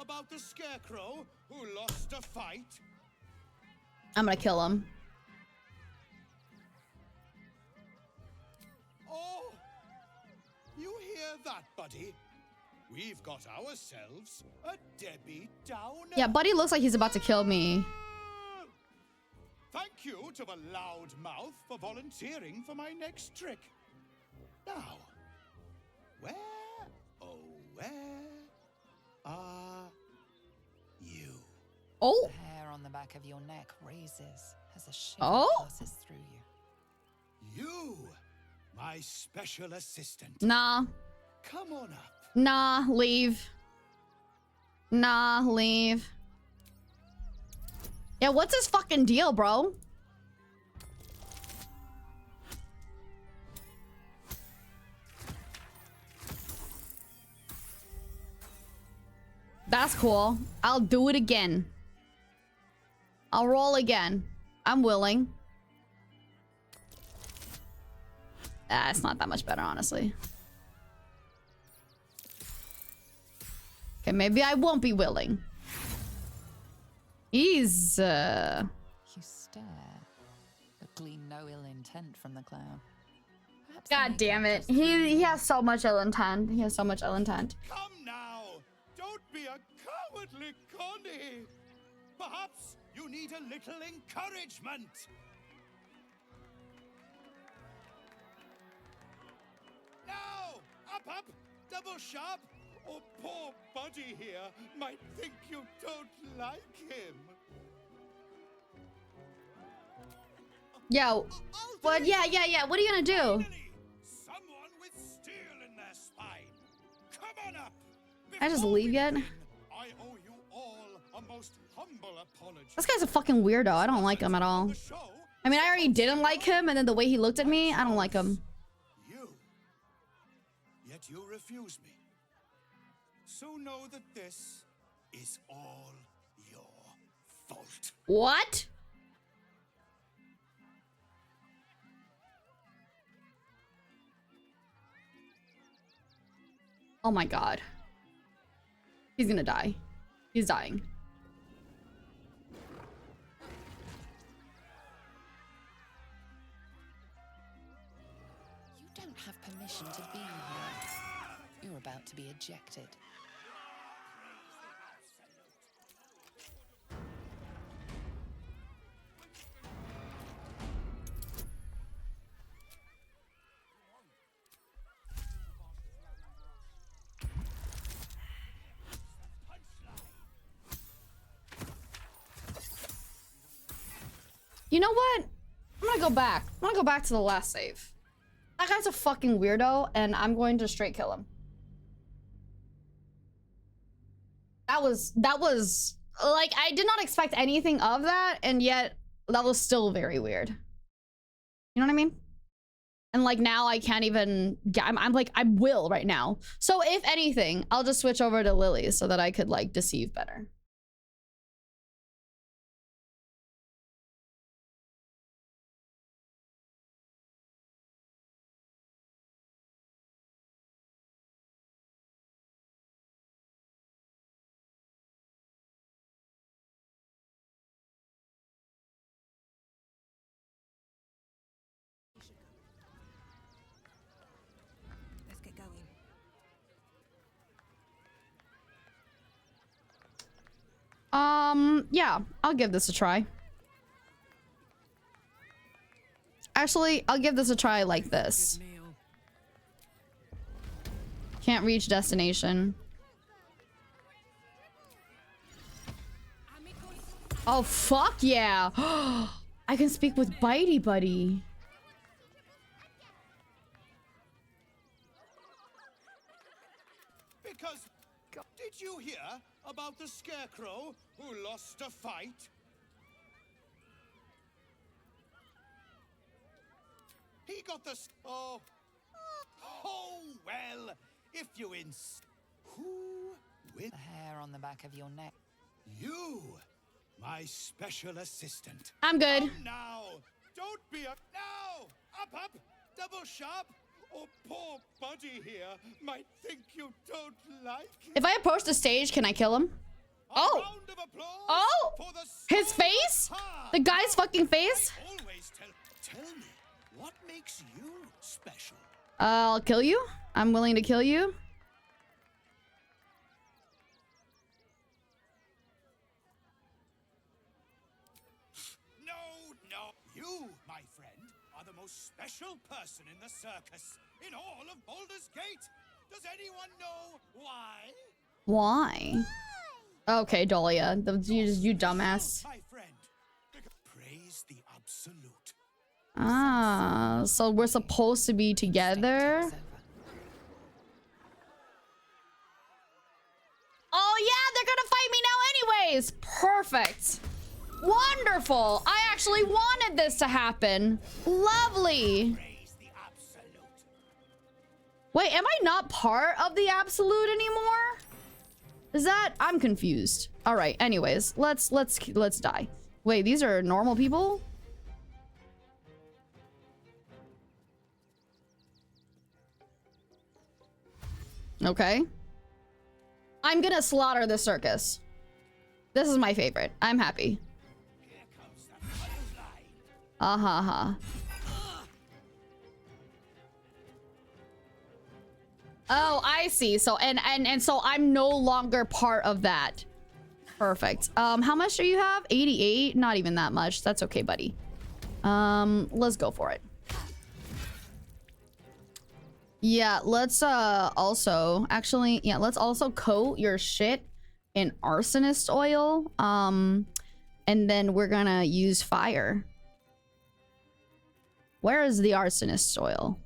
about the scarecrow who lost a fight? I'm gonna kill him. Oh, you hear that, buddy? We've got ourselves a Debbie Downer. Yeah, Buddy looks like he's about to kill me. Thank you to the loud mouth for volunteering for my next trick. Now, where, oh, where are you? Oh! The hair on the back of your neck raises as a shiver passes through you. You, my special assistant. Nah. Come on up. Nah, leave. Nah, leave. Yeah, what's his fucking deal, bro? That's cool. I'll do it again. I'll roll again. I'm willing. It's not that much better, honestly. Okay, maybe I won't be willing. He's, You stare, but glean no ill intent from the clown. Perhaps God damn it. He has so much ill intent. He has so much ill intent. Come now. Don't be a cowardly Connie. Perhaps you need a little encouragement. Now, up, double sharp, or poor Buddy here might think you don't like him. Yo, what? Yeah. What are you gonna do? Someone with steel in their spine. Come on up. I just leave yet? I owe you all a most humble apology. This guy's a fucking weirdo. I don't like him at all. I mean, I already didn't like him, and then the way he looked at me, I don't like him. Yet you refuse me. So know that this is all your fault. What? Oh my god. He's gonna die. He's dying. You don't have permission to be here. You're about to be ejected. You know what? I'm gonna go back. I'm gonna go back to the last save. That guy's a fucking weirdo, and I'm going to straight kill him. That was like, I did not expect anything of that, and yet that was still very weird. You know what I mean? And like now I can't even I'm like, I will right now. So if anything, I'll just switch over to Lily so that I could like deceive better. Let's get going. Yeah, I'll give this a try. Actually, I'll give this a try like this. Can't reach destination. Oh, fuck yeah. I can speak with Bitey Buddy. Because, did you hear about the Scarecrow who lost a fight? He got the... Oh, well, if you Who with... The hair on the back of your neck. You, my special assistant. I'm good. Come now, don't be a... Now, up, double sharp, or poor Buddy here might think you don't like it. If I approach the stage, can I kill him? Oh! Oh! His face? The guy's fucking face? Always tell me, what makes you special? I'll kill you. I'm willing to kill you. No. You, my friend, are the most special person in the circus, in all of Baldur's Gate. Does anyone know why? Why? Okay, Dahlia. You dumbass. My friend, praise the absolute. Ah, so we're supposed to be together? Oh yeah, they're gonna fight me now anyways! Perfect. Wonderful. I actually wanted this to happen. Lovely. Wait, am I not part of the absolute anymore? Is that... I'm confused. All right, anyways, let's die. Wait, these are normal people? Okay. I'm gonna slaughter the circus. This is my favorite. I'm happy. Uh-huh. Oh, I see. So and so I'm no longer part of that. Perfect. How much do you have? 88? Not even that much. That's okay, buddy. Let's go for it. Yeah, let's also actually, yeah, let's also coat your shit in arsonist oil. And then we're gonna use fire. Where is the arsonist oil?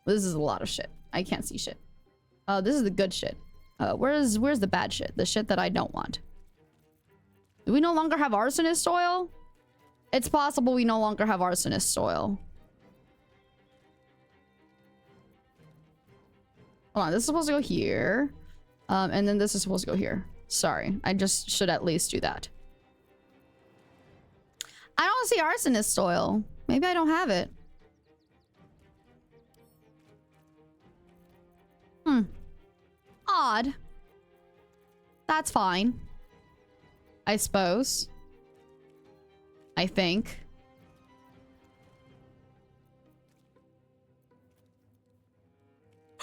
This is a lot of shit. I can't see shit. This is the good shit. Where's the bad shit? The shit that I don't want. Do we no longer have arsonist oil? It's possible we no longer have arsonist oil. Hold on, this is supposed to go here. And then this is supposed to go here. Sorry, I just should at least do that. I don't see arsonist oil. Maybe I don't have it. Odd. That's fine. I suppose. I think.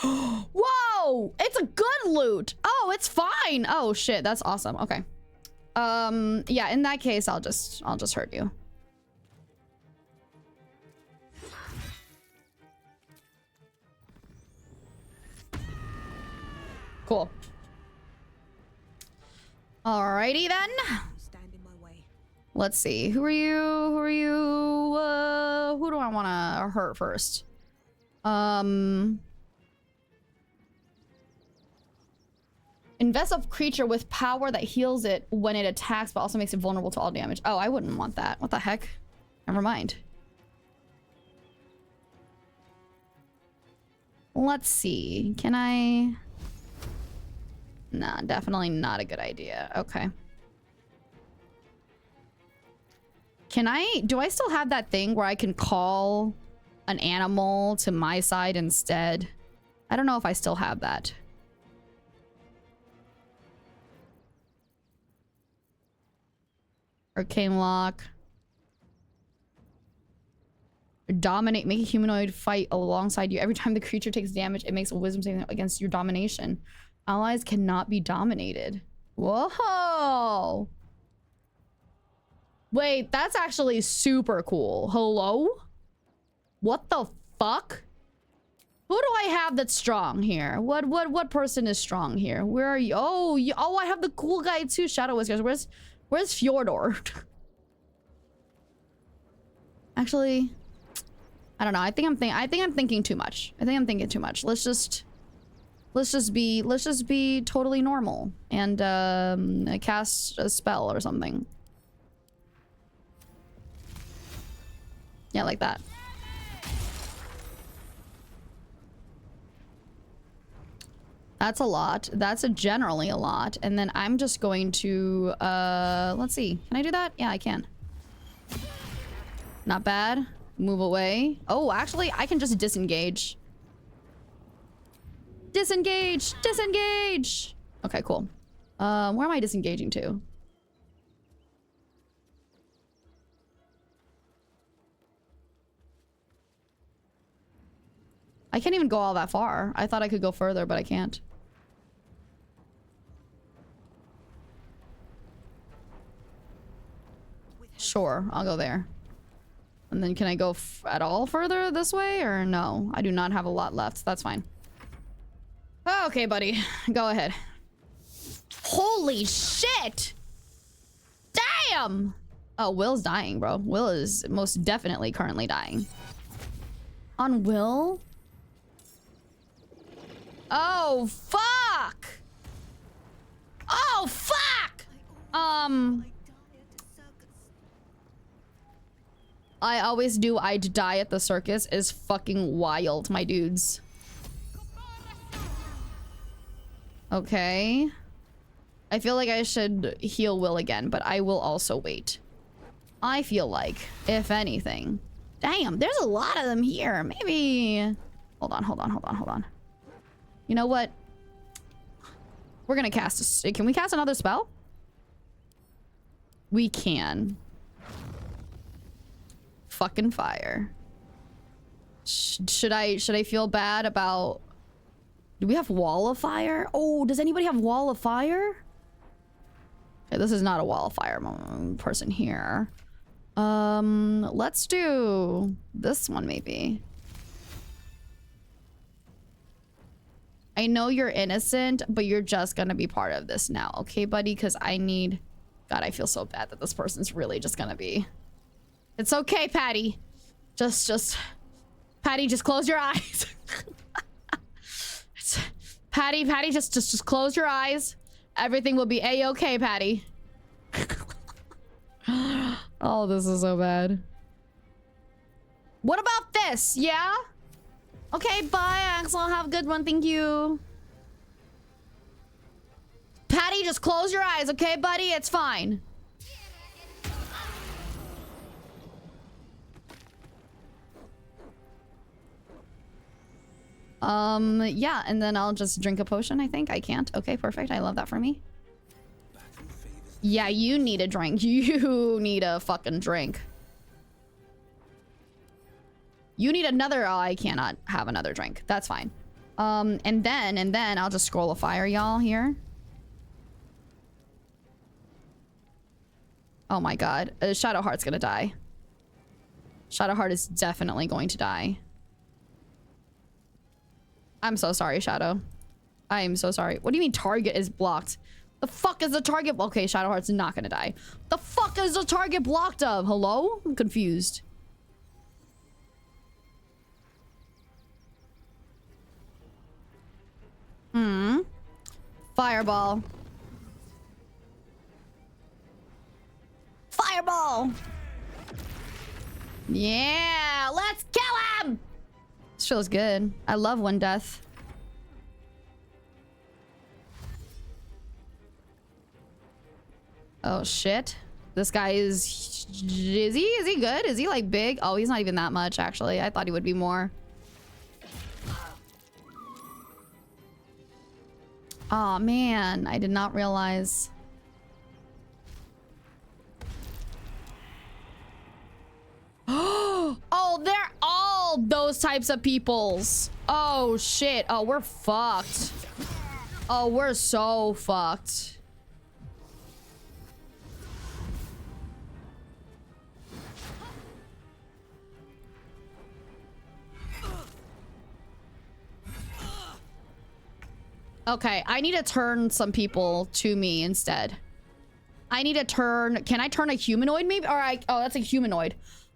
Whoa! It's a good loot! Oh, it's fine! Oh shit, that's awesome. Okay. Yeah, in that case, I'll just hurt you. Cool. Alrighty then. Stand in my way. Let's see. Who are you? Who are you? Who do I want to hurt first? Invest a creature with power that heals it when it attacks, but also makes it vulnerable to all damage. Oh, I wouldn't want that. What the heck? Never mind. Let's see. Can I... Nah, definitely not a good idea. Okay. Can I... Do I still have that thing where I can call an animal to my side instead? I don't know if I still have that. Arcane lock. Dominate. Make a humanoid fight alongside you. Every time the creature takes damage, it makes a wisdom saving against your domination. Allies cannot be dominated. Whoa. Wait, that's actually super cool. Hello? What the fuck? Who do I have that's strong here? What person is strong here? Where are you? Oh, oh, I have the cool guy too, Shadow Whiskers. Where's Fjordor? Actually, I don't know. I think I'm thinking too much. I think I'm thinking too much. Let's just be totally normal and cast a spell or something. Yeah, like that. That's a lot. That's generally a lot. And then I'm just going to, let's see. Can I do that? Yeah, I can. Not bad. Move away. Oh, actually, I can just disengage. Disengage! Disengage! Okay, cool. Where am I disengaging to? I can't even go all that far. I thought I could go further, but I can't. Sure, I'll go there. And then can I go at all further this way or no? I do not have a lot left. That's fine. Okay, buddy. Go ahead. Holy shit! Damn! Oh, Will's dying, bro. Will is most definitely currently dying. On Will? Oh, fuck! Oh, fuck! I always do. I'd die at the circus is fucking wild, my dudes. Okay. I feel like I should heal Will again, but I will also wait. I feel like, if anything. Damn, there's a lot of them here. Maybe... Hold on. You know what? We're gonna cast a... Can we cast another spell? We can. Fucking fire. Should I feel bad about... Do we have Wall of Fire? Oh, does anybody have Wall of Fire? Okay, this is not a Wall of Fire person here. Let's do this one maybe. I know you're innocent, but you're just gonna be part of this now, okay, buddy? Because I need... God, I feel so bad that this person's really just gonna be... It's okay, Patty. Just... Patty, just close your eyes. Patty, just close your eyes. Everything will be a-okay, Patty. Oh, this is so bad. What about this? Yeah? Okay, bye, Axel. Have a good one. Thank you. Patty, just close your eyes, okay, buddy? It's fine. Yeah, and then I'll just drink a potion, I think. I can't. Okay, perfect. I love that for me. Yeah, you need a drink. You need a fucking drink. You need another... Oh, I cannot have another drink. That's fine. And then I'll just scroll a fire, y'all, here. Oh my god. Shadowheart's gonna die. Shadowheart is definitely going to die. I'm so sorry, Shadow. I am so sorry. What do you mean target is blocked? The fuck is the target? Okay, Shadowheart's not gonna die. The fuck is the target blocked of? Hello? I'm confused. Fireball. Fireball. Yeah, let's kill him. This feels good. I love one death. Oh shit. This guy is he good? Is he like big? Oh, he's not even that much actually. I thought he would be more. Oh man, I did not realize. Oh, they're all those types of peoples. Oh shit. Oh, we're fucked. Oh, we're so fucked. Okay, I need to turn some people to me instead. I need to turn... Can I turn a humanoid maybe? Or oh, that's a humanoid.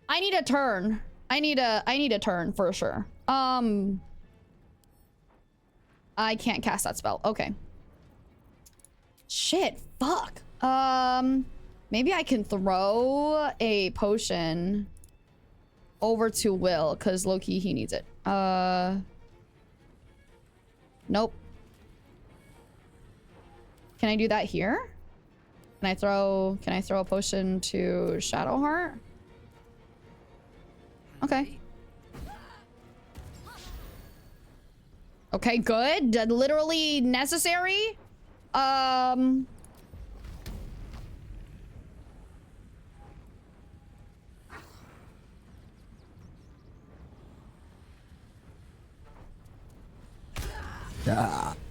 I need a turn. I need a turn for sure. I can't cast that spell. Okay. Shit. Fuck. Maybe I can throw a potion over to Will, because low-key he needs it. Nope. Can I do that here? Can I throw a potion to Shadowheart? Okay. Okay, good. Literally necessary.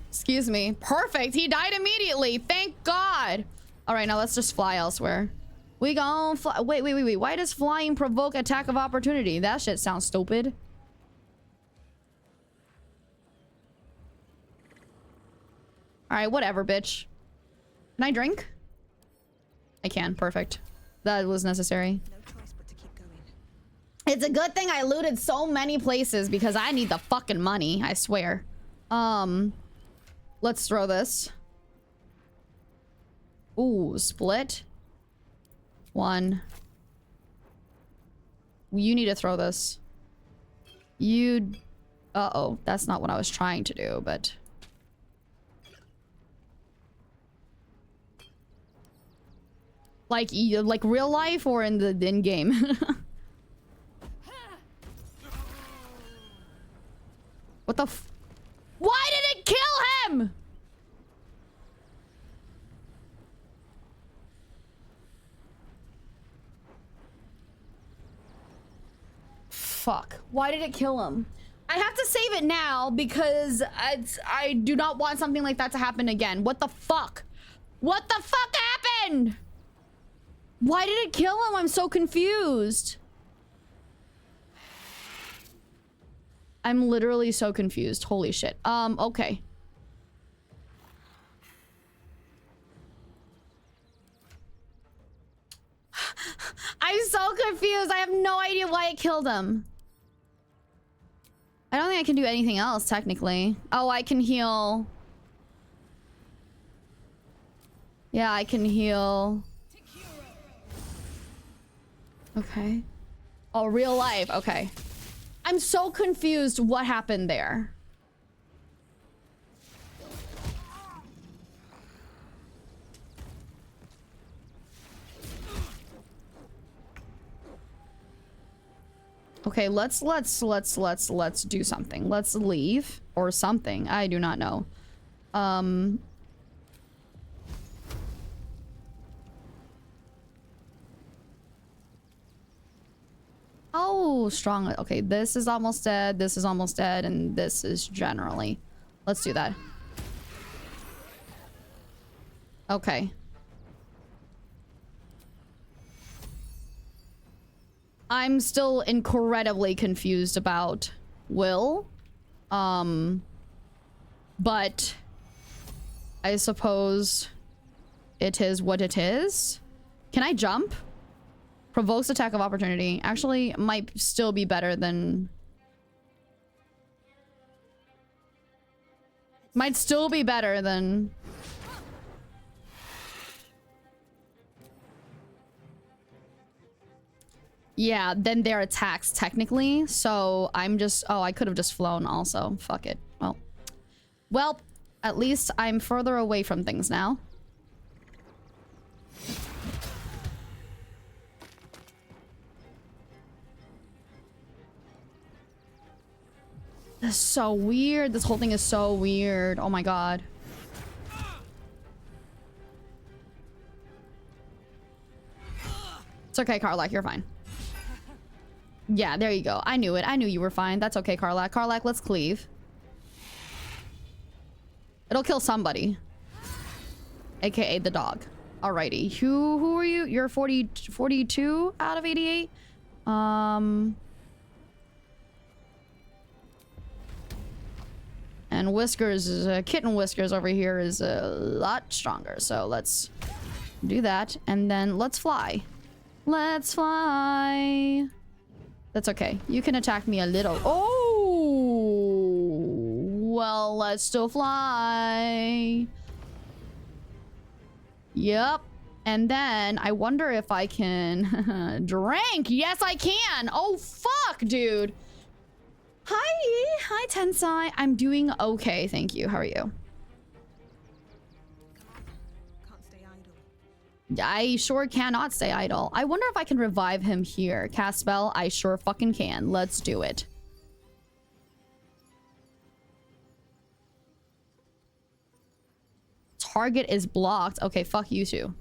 Excuse me. Perfect. He died immediately. Thank God. All right, now let's just fly elsewhere. We gon' fly. Wait. Why does flying provoke attack of opportunity? That shit sounds stupid. All right, whatever, bitch. Can I drink? I can. Perfect. That was necessary. It's a good thing I looted so many places because I need the fucking money. I swear. Let's throw this. Ooh, split. One. You need to throw this. You... Uh-oh. That's not what I was trying to do, but... Like real life or in the in-game? What the f... Why did it kill him? Fuck. Why did it kill him? I have to save it now because I do not want something like that to happen again. What the fuck? What the fuck happened? Why did it kill him? I'm so confused. I'm literally so confused. Holy shit. Okay. I'm so confused. I have no idea why it killed him. I don't think I can do anything else, technically. Oh, I can heal. Yeah, I can heal. Okay. Oh, real life. Okay. I'm so confused what happened there. Okay, let's do something. Let's leave or something. I do not know. Oh, strong. Okay, this is almost dead. This is almost dead, and this is generally. Let's do that. Okay. I'm still incredibly confused about Will. But I suppose it is what it is. Can I jump? Provokes attack of opportunity. Actually, might still be better than... Might still be better than Yeah, then they're attacks technically. So I'm just... Oh, I could have just flown also. Fuck it. Well, at least I'm further away from things now. This is so weird. This whole thing is so weird. Oh my god. It's okay, Karlach. You're fine. Yeah, there you go. I knew it. I knew you were fine. That's okay, Karlach. Karlach, let's cleave. It'll kill somebody. AKA the dog. Alrighty. Who are you? You're 42 out of 88? And Whiskers, Kitten Whiskers over here is a lot stronger. So let's do that. And then let's fly. Let's fly. That's okay. You can attack me a little. Oh! Well, let's still fly. Yep. And then I wonder if I can drink. Yes, I can. Oh, fuck, dude. Hi, Tensai. I'm doing okay, thank you. How are you? I sure cannot stay idle. I wonder if I can revive him here. Cast spell? I sure fucking can. Let's do it. Target is blocked. Okay, fuck you two.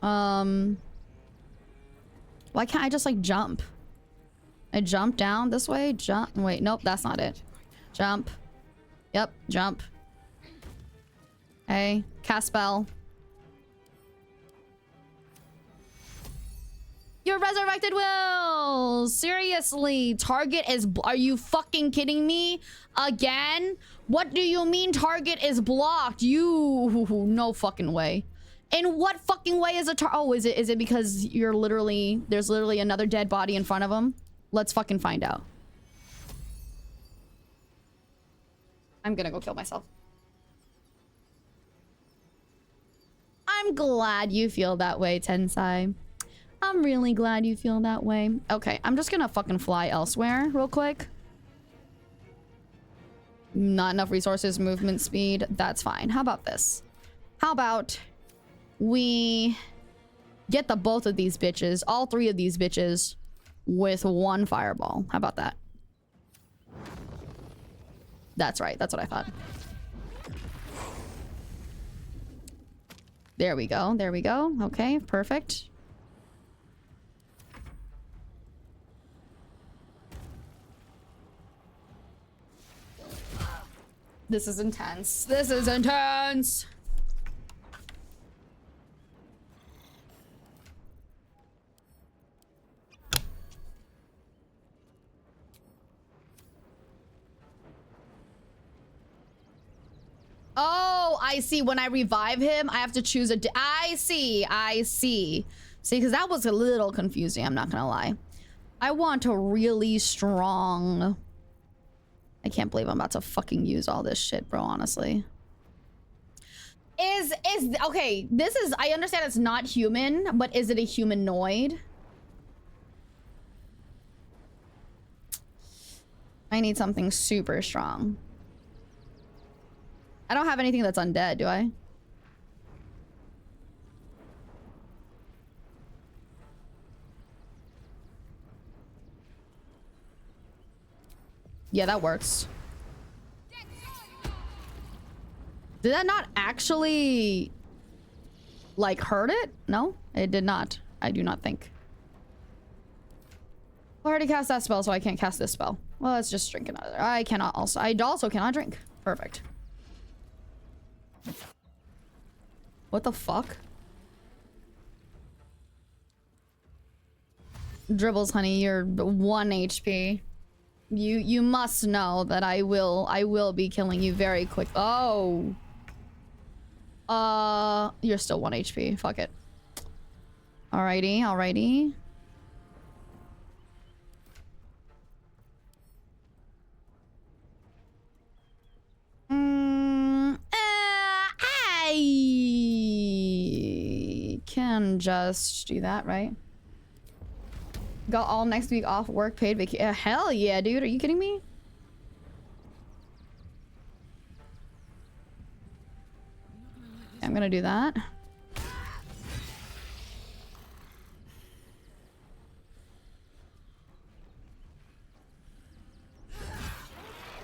Why can't I just like jump? I jump down this way? Jump. Wait, nope, that's not it. Jump. Yep, jump. Okay, cast spell. Your resurrected will! Seriously, target is... Are you fucking kidding me? Again? What do you mean target is blocked? You... No fucking way. In what fucking way is a Oh, is it because you're literally... There's literally another dead body in front of him? Let's fucking find out. I'm gonna go kill myself. I'm glad you feel that way, Tensai. I'm really glad you feel that way. Okay, I'm just gonna fucking fly elsewhere real quick. Not enough resources, movement speed. That's fine. How about this? How about we get the both of these bitches, all three of these bitches, with one fireball. How about that? That's right. That's what I thought. There we go. There we go. Okay, perfect. This is intense. This is intense. Oh, I see. When I revive him, I have to choose a... I see. I see. See, because that was a little confusing. I'm not going to lie. I want a really strong... I can't believe I'm about to fucking use all this shit, bro, honestly. Okay, this is... I understand it's not human, but is it a humanoid? I need something super strong. I don't have anything that's undead, do I? Yeah, that works. Did that not actually, like, hurt it? No, it did not. I do not think. I already cast that spell, so I can't cast this spell. Well, let's just drink another. I also cannot drink. Perfect. What the fuck? Dribbles, honey, you're 1 HP. You must know that I will be killing you very quick. Oh. You're still 1 HP. Fuck it. Alrighty, alrighty. I can just do that, right? Got all next week off work, paid vacation. Hell yeah, dude. Are you kidding me? I'm gonna do that.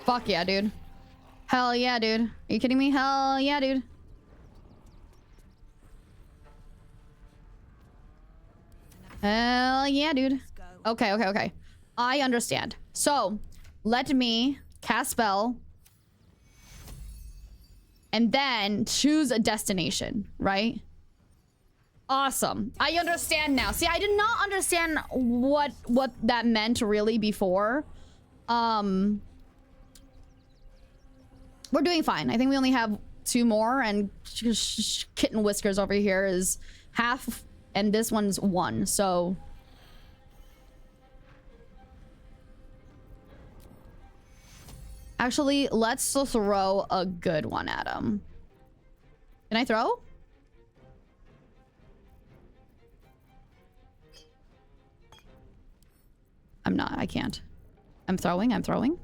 Fuck yeah, dude. Hell yeah, dude. Are you kidding me? Hell yeah, dude. Hell yeah, dude. Okay, okay, okay. I understand. So, let me cast spell and then choose a destination, right? Awesome. I understand now. See, I did not understand what that meant really before. We're doing fine. I think we only have 2 more, and Kitten Whiskers over here is half, and this one's 1, so... Actually, let's throw a good one at him. Can I throw? I'm not. I can't. I'm throwing. I'm throwing.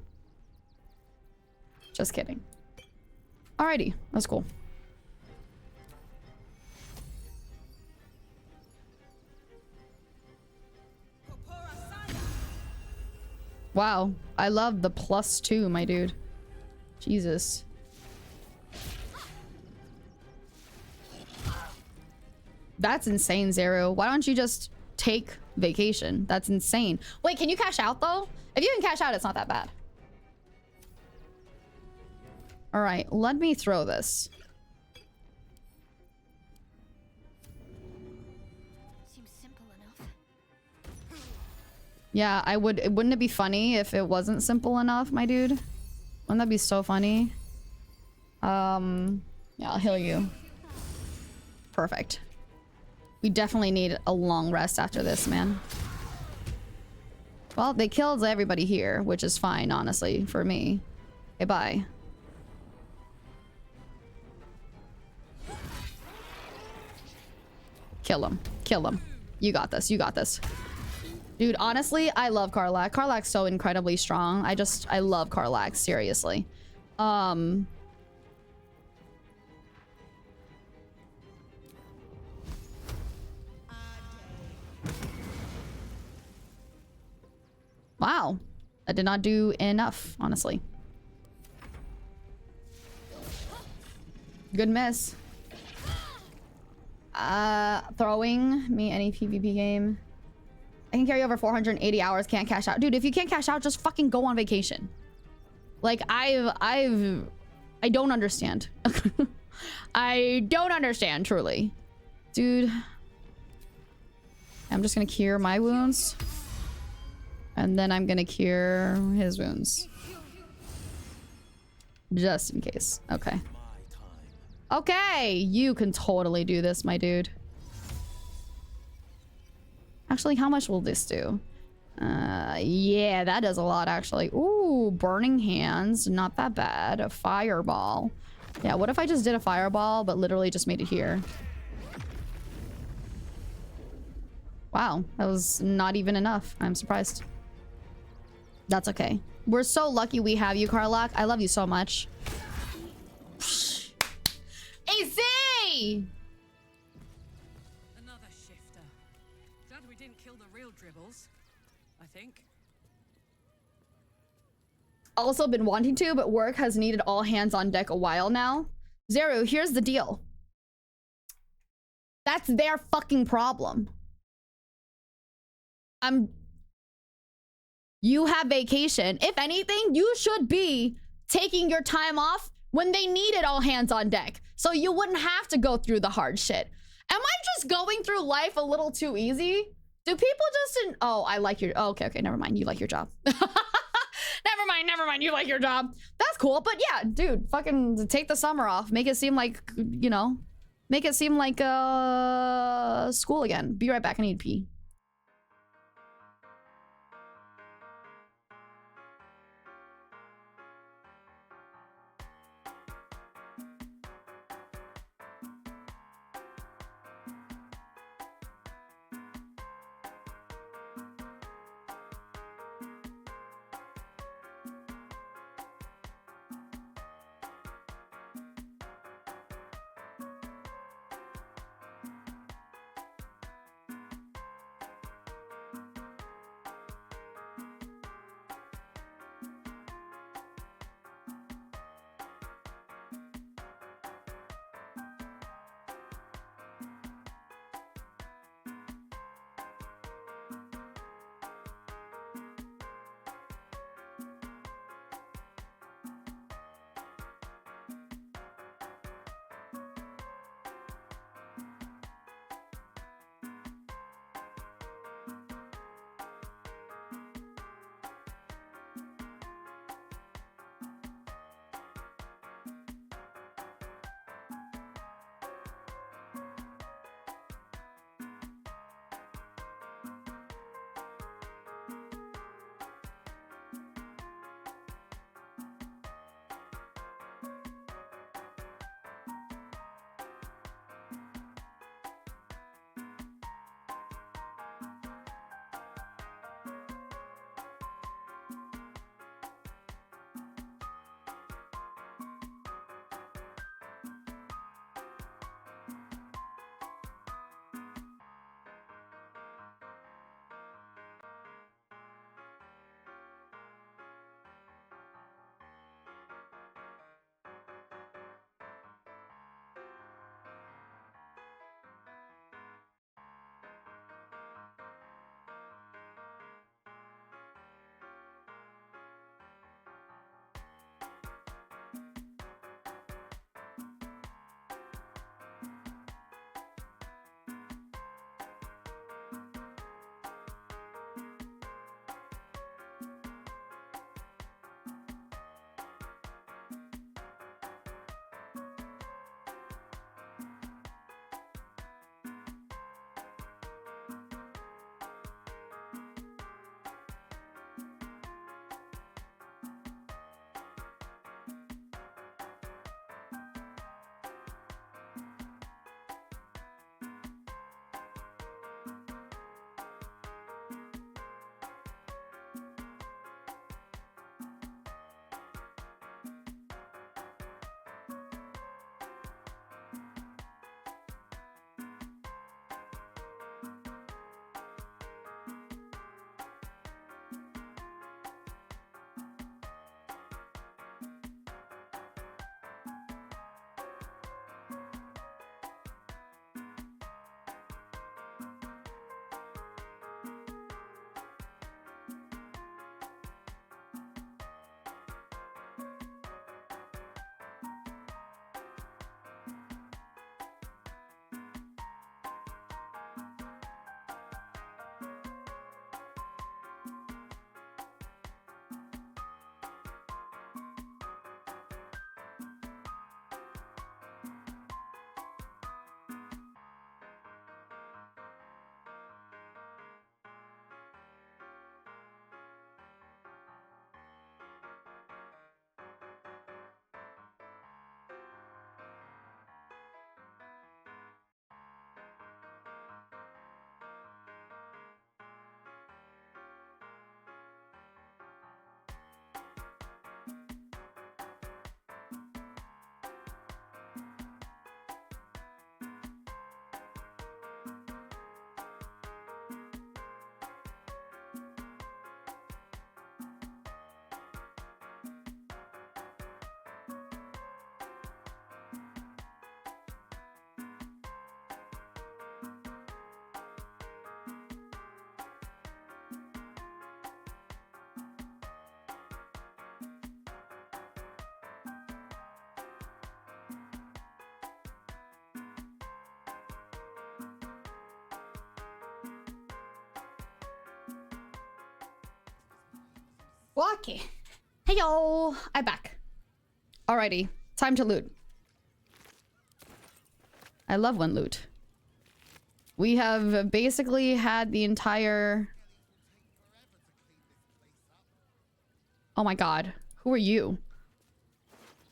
Just kidding. Alrighty. That's cool. Wow. I love the +2, my dude. Jesus. That's insane, Zero. Why don't you just take vacation? That's insane. Wait, can you cash out, though? If you can cash out, it's not that bad. All right, let me throw this. Seems simple enough. Yeah, I would. Wouldn't it be funny if it wasn't simple enough, my dude? Wouldn't that be so funny? Yeah, I'll heal you. Perfect. We definitely need a long rest after this, man. Well, they killed everybody here, which is fine, honestly, for me. Okay, bye. Kill him. Kill him. You got this. You got this. Dude, honestly, I love Karlach. Karlach's so incredibly strong. I love Karlach, seriously. Wow. That did not do enough, honestly. Good miss. Throwing me any PvP game. I can carry over 480 hours, can't cash out. Dude, if you can't cash out, just fucking go on vacation. Like, I don't understand. I don't understand, truly. Dude. I'm just gonna cure my wounds. And then I'm gonna cure his wounds. Just in case. Okay. Okay, you can totally do this, my dude. Actually, how much will this do? Yeah, that does a lot, actually. Ooh, burning hands. Not that bad. A fireball. Yeah, what if I just did a fireball, but literally just made it here? Wow, that was not even enough. I'm surprised. That's okay. We're so lucky we have you, Karlach. I love you so much. AC! Another shifter. Glad we didn't kill the real dribbles, I think. Also been wanting to, but work has needed all hands on deck a while now. Zero, here's the deal. That's their fucking problem. You have vacation. If anything, you should be taking your time off when they needed all hands on deck, so you wouldn't have to go through the hard shit. Am I just going through life a little too easy? Do people just... Oh, I like your... Oh, okay, never mind. You like your job. Never mind. You like your job. That's cool, but yeah, dude, fucking take the summer off. Make it seem like, you know... Make it seem like, school again. Be right back. I need to pee. Walkie. Hey yo, I'm back. Alrighty, time to loot. I love when loot. We have basically had the entire... Oh my god. Who are you?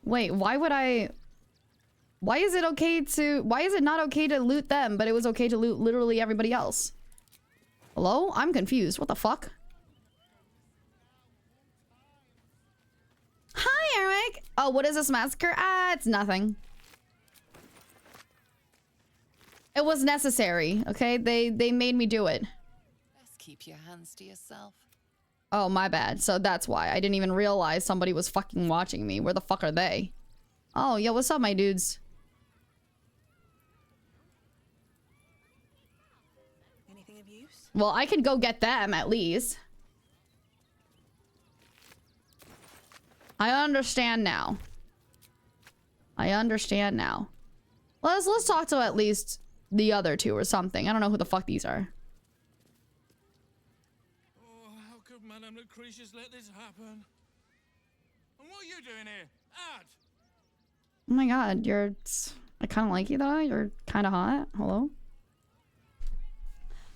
Wait, why would I... Why is it okay to... Why is it not okay to loot them, but it was okay to loot literally everybody else? Hello? I'm confused. What the fuck? Hi, Eric! Oh, what is this massacre? Ah, it's nothing. It was necessary, okay? They made me do it. Best keep your hands to yourself. Oh, my bad. So that's why. I didn't even realize somebody was fucking watching me. Where the fuck are they? Oh, yo, what's up, my dudes? Anything of use? Well, I can go get them, at least. I understand now. I understand now. Let's talk to at least the other two or something. I don't know who the fuck these are. Oh, how could Madame Lucretius let this happen? And what are you doing here? Ad! Oh my god, you're... I kind of like you though. You're kind of hot. Hello?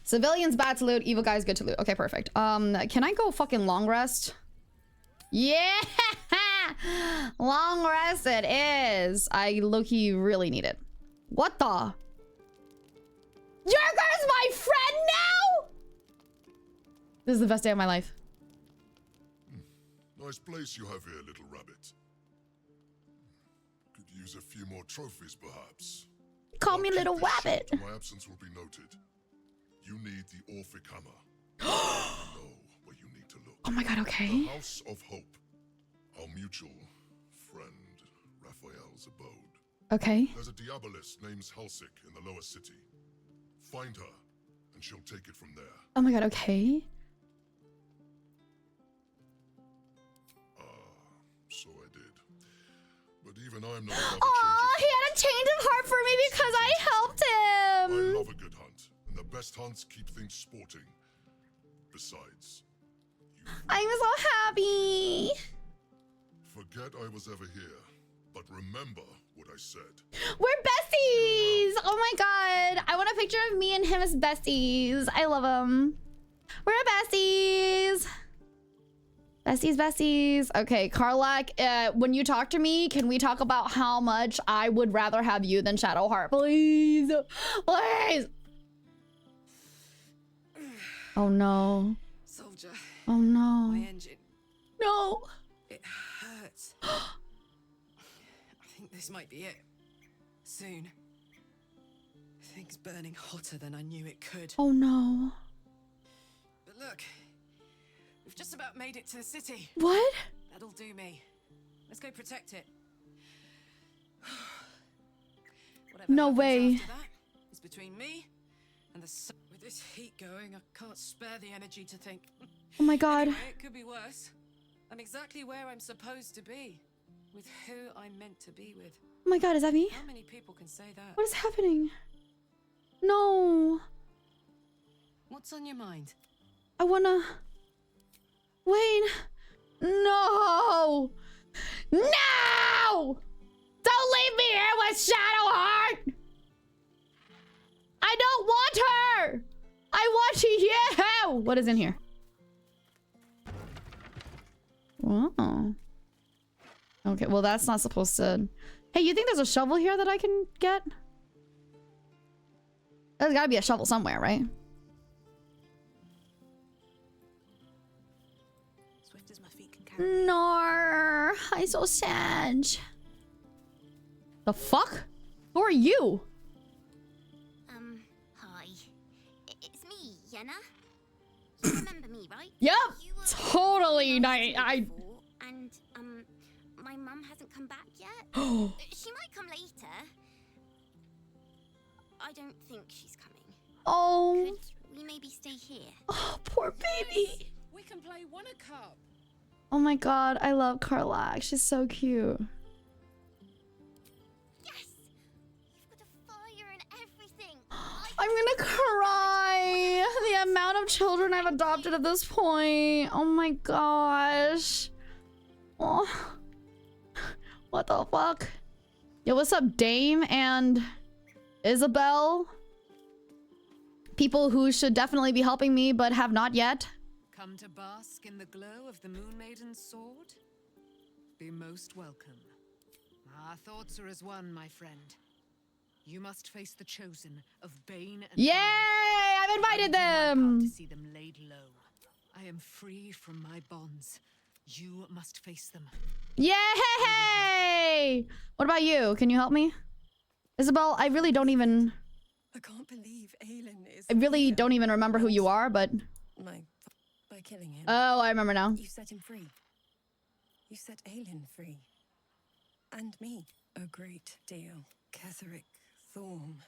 Civilians bad to loot, evil guys good to loot. Okay, perfect. Can I go fucking long rest? Yeah! Long rest it is. I low-key really need it. What the? Jurger's my friend now? This is the best day of my life. Nice place you have here, little rabbit. Could use a few more trophies, perhaps. Call me little rabbit. My absence will be noted. You need the Orphic Hammer. You know where you need to look. Oh my god, okay. The House of Hope. Our mutual friend, Raphael's abode. Okay. There's a Diabolist named Halsik in the lower city. Find her, and she'll take it from there. Oh my god, okay. So I did. But even I'm not above Oh, he had a change of heart for me because I helped him. I love a good hunt, and the best hunts keep things sporting. Besides, I'm so happy. forget I was ever here, but remember what I said. We're besties. Oh my god. I want a picture of me and him as besties. I love him. We're besties. Besties, besties. Okay, Karlach, when you talk to me, can we talk about how much I would rather have you than Shadowheart? Please. Please. Oh no. Soldier. Oh no. My engine. No. It hurts. I think this might be it. Soon. Things burning hotter than I knew it could. Oh no. But look. We've just about made it to the city. What? That'll do me. Let's go protect it. Whatever No happens way. after that is between me and the sun. With this heat going, I can't spare the energy to think. Oh my god. Anyway, it could be worse. I'm exactly where I'm supposed to be. With who I'm meant to be with. Oh my god, is that me? How many people can say that? What is happening? No. What's on your mind? I wanna... Wait. No. No! Don't leave me here with Shadowheart! I don't want her! I want you! What is in here? Wow. Okay, well that's not supposed to... Hey, you think there's a shovel here that I can get? There's gotta be a shovel somewhere, right? Swift as my feet can carry. No, I'm so sad. The fuck? Who are you? Hi. It's me, Yenna. You remember me, right? Yep, You were totally. before, and, my mum hasn't come back yet. She might come later. I don't think she's coming. Oh. Could we maybe stay here? Oh, poor baby. We can play one a cup. Oh my god, I love Karlach. She's so cute. Yes! You've got a fire and everything. I'm gonna cry. The amount of of children I've adopted at this point. Oh my gosh. Oh. What the fuck? Yo, what's up, Dame and Isabel? People who should definitely be helping me, but have not yet. Come to bask in the glow of the Moon Maiden's sword? Be most welcome. Our thoughts are as one, my friend. You must face the chosen of Bane and Yay! I've invited them! To see them laid low. I am free from my bonds. You must face them. Yay! What about you? Can you help me? Isabel, I really don't even... I can't believe Aelin is... I really don't even remember who you are, but... By killing him. Oh, I remember now. You set him free. You set Aelin free. And me. A great deal. Ketheric Thorm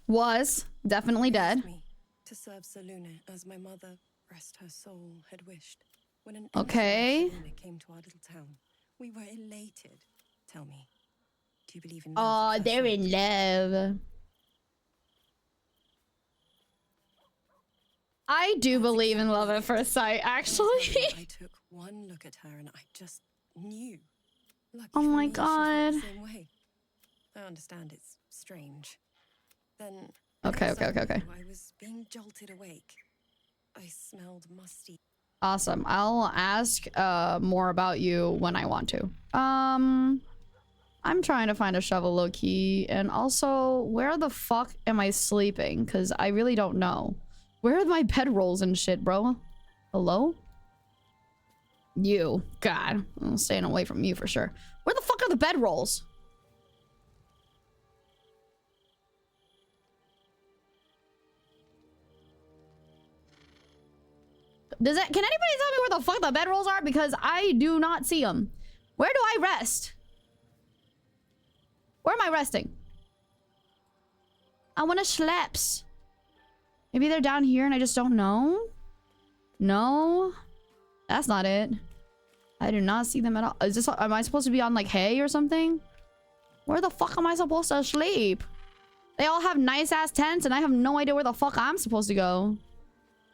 was definitely dead. Me to serve Selûne as my mother, rest her soul, had wished. When an okay. Selûne came to our little town, we were elated. Tell me, do you believe in love? Oh, they're in love. I do believe in love at first sight, actually. I took one look at her and I just knew. Lucky oh my me, god. She felt the same way. I understand it's strange. Then okay. I was being jolted awake. I smelled musty. Awesome. I'll ask more about you when I want to. I'm trying to find a shovel low key, and also where the fuck am I sleeping? Because I really don't know. Where are my bedrolls and shit, bro? Hello? You. God. I'm staying away from you for sure. Where the fuck are the bedrolls? Can anybody tell me where the fuck the bedrolls are? Because I do not see them. Where do I rest? Where am I resting? I want to schleps. Maybe they're down here and I just don't know? No? That's not it. I do not see them at all. Is this... Am I supposed to be on, like, hay or something? Where the fuck am I supposed to sleep? They all have nice-ass tents and I have no idea where the fuck I'm supposed to go.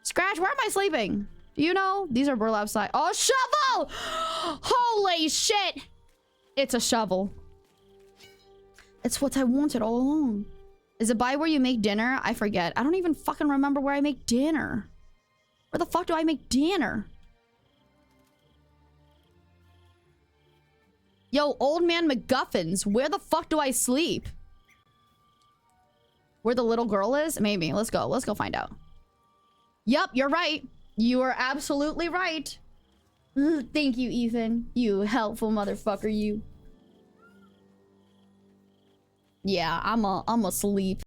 Scratch, where am I sleeping? Do you know? These are burlap side. Oh, shovel! Holy shit! It's a shovel. It's what I wanted all along. Is it by where you make dinner? I forget. I don't even fucking remember where I make dinner. Where the fuck do I make dinner? Yo, old man MacGuffins. Where the fuck do I sleep? Where the little girl is? Maybe. Let's go. Let's go find out. Yup, you're right. You are absolutely right. Thank you, Ethan. You helpful motherfucker, you. Yeah, I'm asleep.